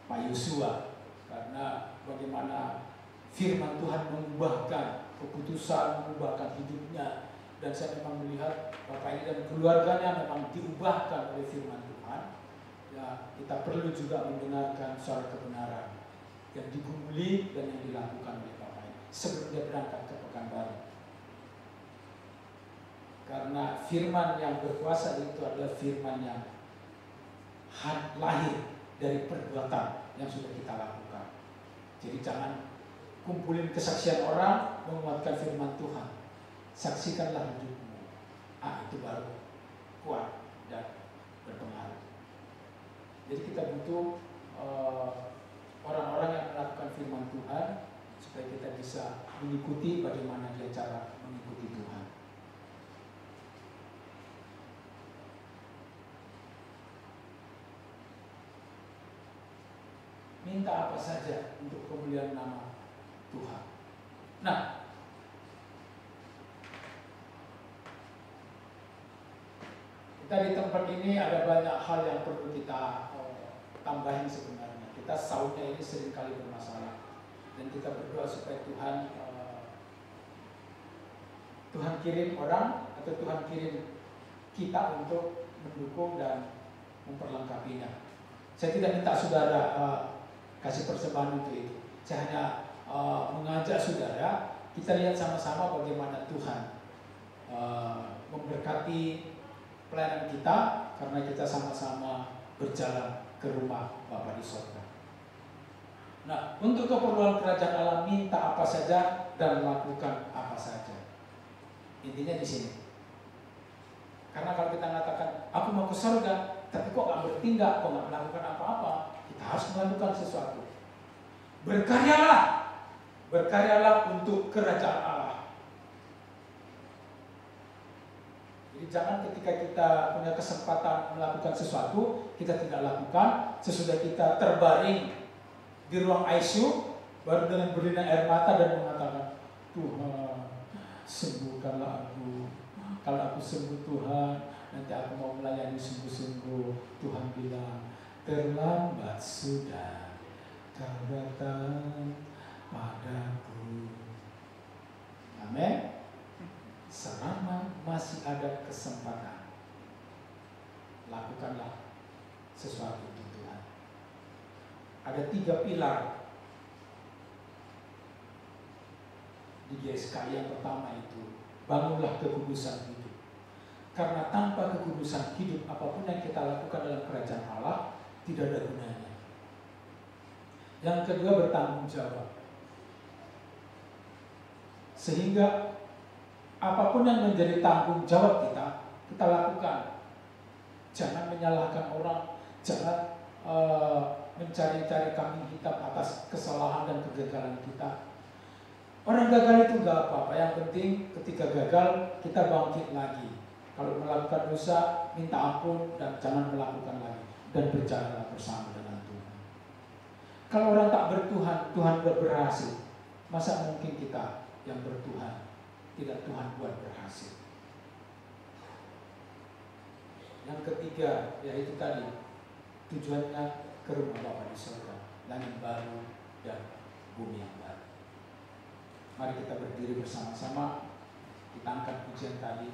Pak Yosua. Karena bagaimana firman Tuhan mengubahkan keputusan, mengubahkan hidupnya. Dan saya memang melihat Bapak ini dan keluarganya memang diubahkan oleh firman Tuhan. Ya, kita perlu juga mendengarkan suara kebenaran yang digumuli dan yang dilakukan oleh Bapak ini sebelum dia berangkat ke Pekanbaru. Karena firman yang berkuasa itu adalah firman yang lahir dari perbuatan yang sudah kita lakukan. Jadi jangan kumpulin kesaksian orang menguatkan firman Tuhan. Saksikanlah hidupmu. Itu baru kuat dan berpengaruh. Jadi kita butuh orang-orang yang melakukan firman Tuhan supaya kita bisa mengikuti bagaimana dia cara mengikuti Tuhan. Minta apa saja untuk kemuliaan nama Tuhan. Nah, kita di tempat ini ada banyak hal yang perlu kita tambahin sebenarnya. Kita saudnya ini seringkali bermasalah, dan kita berdoa supaya Tuhan kirim orang atau Tuhan kirim kita untuk mendukung dan memperlengkapinya. Saya tidak minta saudara kasih persembahan untuk itu. Saya hanya mengajak saudara, kita lihat sama-sama bagaimana Tuhan memberkati pelayanan kita, karena kita sama-sama berjalan ke rumah Bapa di surga. Nah, untuk keperluan kerajaan Allah, minta apa saja dan lakukan apa saja. Intinya di sini. Karena kalau kita mengatakan, aku mau ke surga, tapi kok nggak bertindak, kok nggak melakukan apa-apa, kita harus melakukan sesuatu. Berkaryalah untuk kerajaan Allah. Jadi jangan ketika kita punya kesempatan melakukan sesuatu, kita tidak lakukan. Sesudah kita terbaring di ruang ICU, baru dengan berinak air mata dan mengatakan, Tuhan, sembuhkanlah aku. Kalau aku sembuh Tuhan, nanti aku mau melayani sungguh-sungguh. Tuhan bilang, terlambat sudah kau datang padaku. Amin. Selama masih ada kesempatan, lakukanlah sesuatu untuk Tuhan. Ada 3 pilar di GSK. Yang pertama itu, bangunlah kekudusan hidup. Karena tanpa kekudusan hidup, apapun yang kita lakukan dalam kerajaan Allah tidak ada gunanya. Yang kedua, bertanggung jawab. Sehingga apapun yang menjadi tanggung jawab kita, kita lakukan. Jangan menyalahkan orang, jangan mencari-cari kambing hitam atas kesalahan dan kegagalan kita. Orang gagal itu gak apa-apa, yang penting ketika gagal kita bangkit lagi. Kalau melakukan dosa, minta ampun dan jangan melakukan lagi, dan berjalanlah bersama dengan Tuhan. Kalau orang tak bertuhan, Tuhan buat berhasil. Masa mungkin kita yang bertuhan tidak Tuhan buat berhasil? Yang ketiga, yaitu tadi, tujuannya ke rumah Bapa di surga, langit baru dan bumi yang baru. Mari kita berdiri bersama-sama, kita angkat pujian tadi.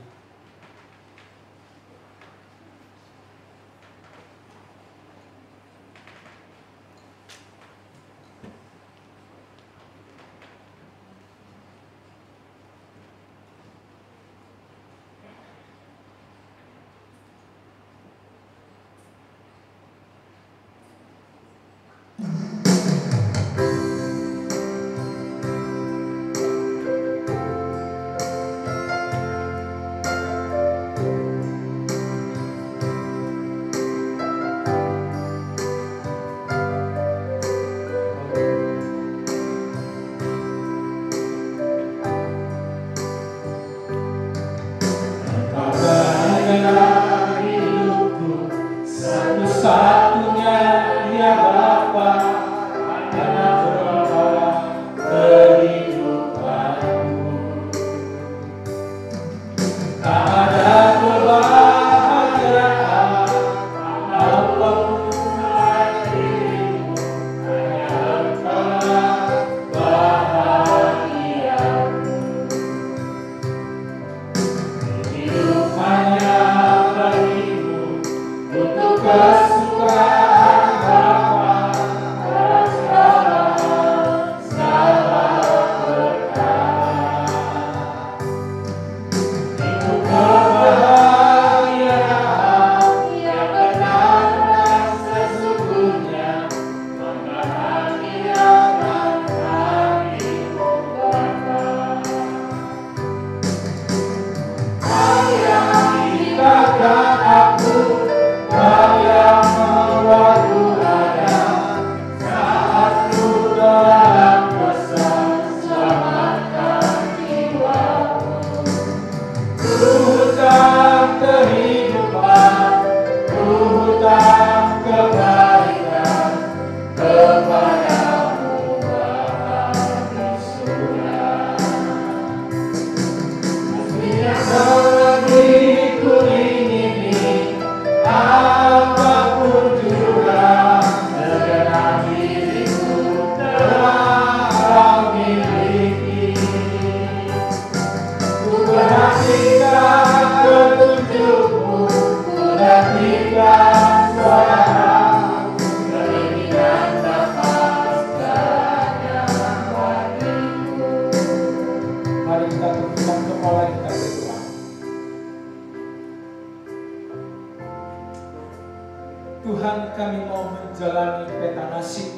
Tuhan, kami mau menjalani peta nasib,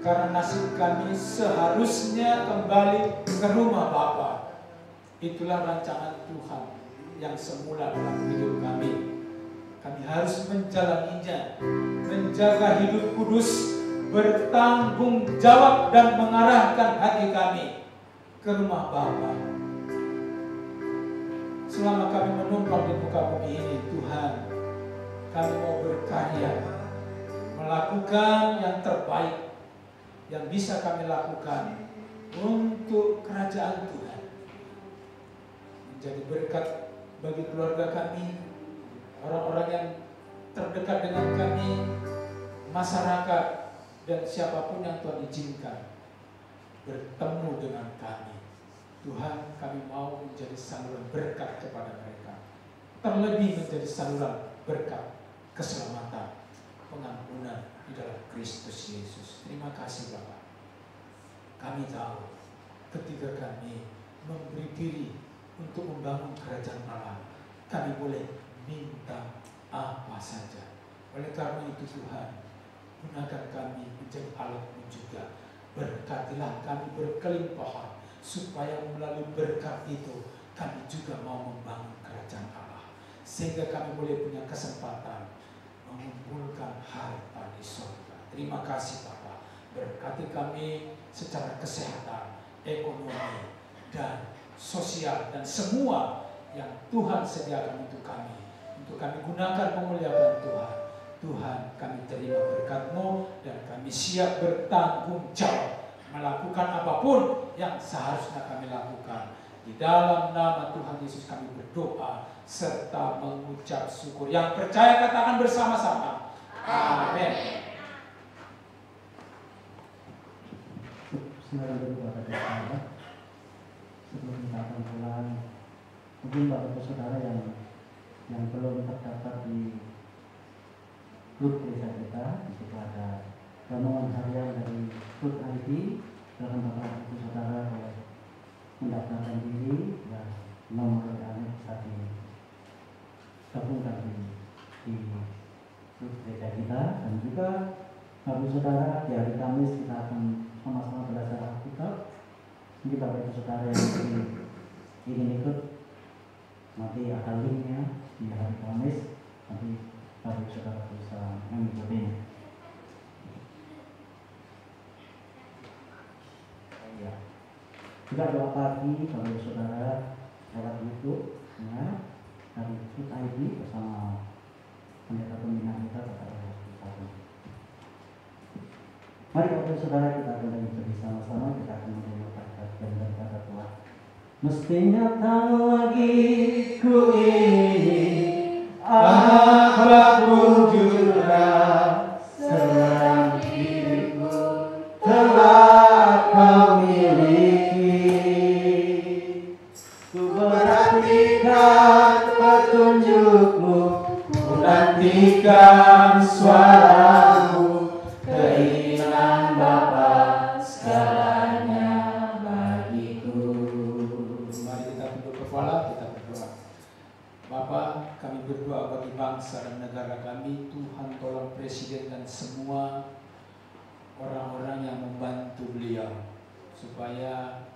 karena nasib kami seharusnya kembali ke rumah Bapa. Itulah rancangan Tuhan yang semula dalam hidup kami. Kami harus menjalaninya, menjaga hidup kudus, bertanggung jawab dan mengarahkan hati kami ke rumah Bapa. Selama kami menumpang di muka bumi ini, Tuhan, kami mau berkarya, melakukan yang terbaik yang bisa kami lakukan untuk kerajaan Tuhan, menjadi berkat bagi keluarga kami, orang-orang yang terdekat dengan kami, masyarakat, dan siapapun yang Tuhan izinkan bertemu dengan kami. Tuhan, kami mau menjadi saluran berkat kepada mereka, terlebih menjadi saluran berkat keselamatan, pengampunan di dalam Kristus Yesus. Terima kasih Bapak. Kami tahu ketika kami memberi diri untuk membangun kerajaan Allah, kami boleh minta apa saja. Oleh karena itu Tuhan, gunakan kami menjadi alat-Mu juga. Berkatilah kami berkelimpahan, supaya melalui berkat itu kami juga mau membangun kerajaan Allah, sehingga kami boleh punya kesempatan mengumpulkan harta di surga. Terima kasih Bapak. Berkati kami secara kesehatan, ekonomi, dan sosial, dan semua yang Tuhan sediakan untuk kami gunakan memuliakan Tuhan. Tuhan, kami terima berkat-Mu dan kami siap bertanggung jawab melakukan apapun yang seharusnya kami lakukan. Di dalam nama Tuhan Yesus kami berdoa serta mengucap syukur. Yang percaya katakan bersama-sama. Amin. Sebelum kita akan pulang, mungkin Bapak Saudara yang belum terdaftar di grup desa kita, itu ada rombongan harian dari grup ID. Silakan Bapak Ibu Saudara boleh mendaftarkan diri dan nomor WA bisa digabungkan di grup desa kita. Dan juga Bapak Ibu Saudara, di hari Kamis kita akan sama-sama belajar Alkitab. Mungkin Bapak Ibu Saudara yang ingin ikut, nanti ada linknya di hari Kamis, nanti Bapak Ibu Saudara bisa mengikutinya. Ya. Juga doa pagi Bapak Ibu Saudara lewat YouTube ya, dari Food ID bersama pendeta pembina kita Bapak Ibu. Mari Bapak Ibu Saudara, kita akan bersama-sama, kita akan mendengarkan kajian daripada Tuhan. Mestinya tak lagi ku ingin apapun juga selain dirimu telah Kau miliki. Ku perhatikan petunjuk-Mu, ku nantikan suara-Mu, keinginan Bapa segalanya bagiku. Mari kita tunduk kepala, kita berdoa. Bapa, kami berdoa bagi bangsa dan negara kami. Tuhan, tolong Presiden dan semua orang-orang yang membantu beliau, supaya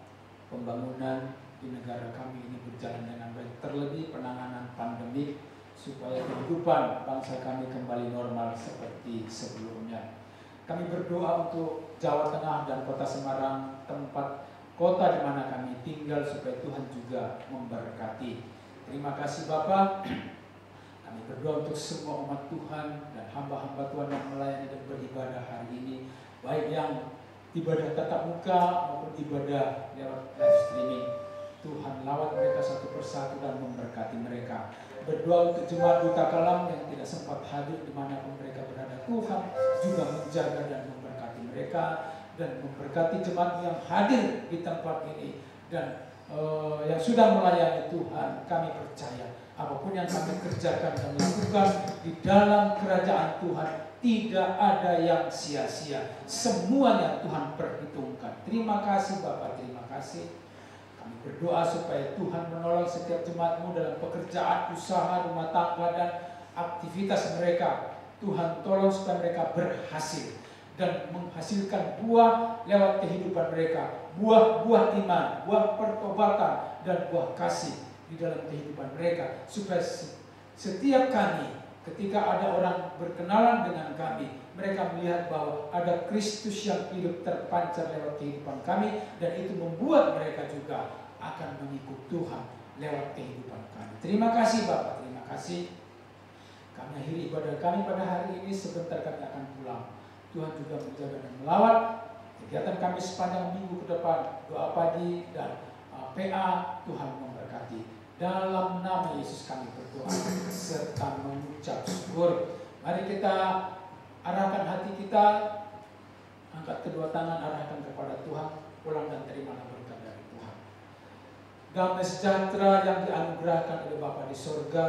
pembangunan di negara kami ini berjalan dengan baik, terlebih penanganan pandemi, supaya kehidupan bangsa kami kembali normal seperti sebelumnya. Kami berdoa untuk Jawa Tengah dan Kota Semarang, tempat kota di mana kami tinggal, supaya Tuhan juga memberkati. Terima kasih Bapak. Kami berdoa untuk semua umat Tuhan dan hamba-hamba Tuhan yang melayani dan beribadah hari ini, baik yang ibadah tatap muka maupun ibadah lewat live streaming. Tuhan, lawat mereka satu persatu dan memberkati mereka. Berdoa untuk jemaat Duta Kalam yang tidak sempat hadir dimanapun mereka berada. Tuhan juga menjaga dan memberkati mereka, dan memberkati jemaat yang hadir di tempat ini dan yang sudah melayani. Tuhan, kami percaya apapun yang kami kerjakan dan lakukan di dalam kerajaan Tuhan, tidak ada yang sia-sia. Semuanya Tuhan perhitungkan. Terima kasih Bapak, terima kasih. Kami berdoa supaya Tuhan menolong setiap jemaat-Mu dalam pekerjaan, usaha, rumah tangga, dan aktivitas mereka. Tuhan tolong supaya mereka berhasil dan menghasilkan buah lewat kehidupan mereka, buah-buah iman, buah pertobatan, dan buah kasih di dalam kehidupan mereka, supaya setiap kami ketika ada orang berkenalan dengan kami, mereka melihat bahwa ada Kristus yang hidup terpancar lewat kehidupan kami, dan itu membuat mereka juga akan mengikut Tuhan lewat kehidupan kami. Terima kasih Bapak, terima kasih. Kami akhiri ibadah kami pada hari ini, sebentar kami akan pulang. Tuhan juga menjaga dan melawat kegiatan kami sepanjang minggu ke depan. Doa pagi dan PA, Tuhan memberkati. Dalam nama Yesus kami berdoa serta mengucap syukur. Mari kita arahkan hati kita, angkat kedua tangan, arahkan kepada Tuhan, pulang dan terimalah berkat dari Tuhan. Damai sejahtera yang dianugerahkan oleh Bapa di surga,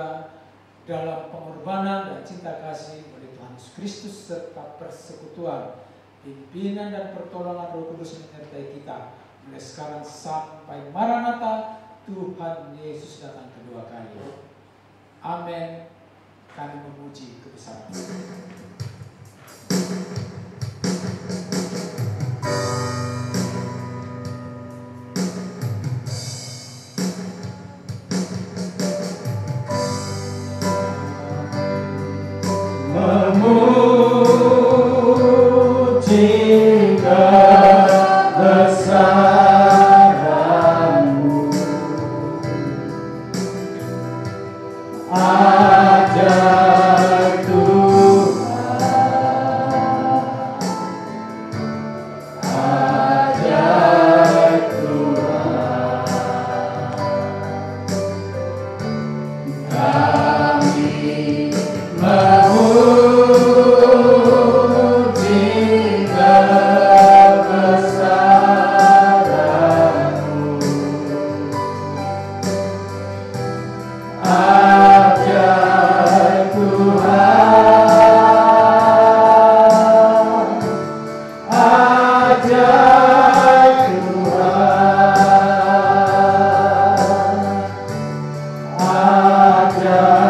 dalam pengorbanan dan cinta kasih oleh Tuhan Yesus Kristus serta persekutuan, pimpinan dan pertolongan Roh Kudus menyertai kita mulai sekarang sampai Maranatha, Tuhan Yesus datang kedua kali. Amin. Kami memuji kebesaran Tuhan. Ajar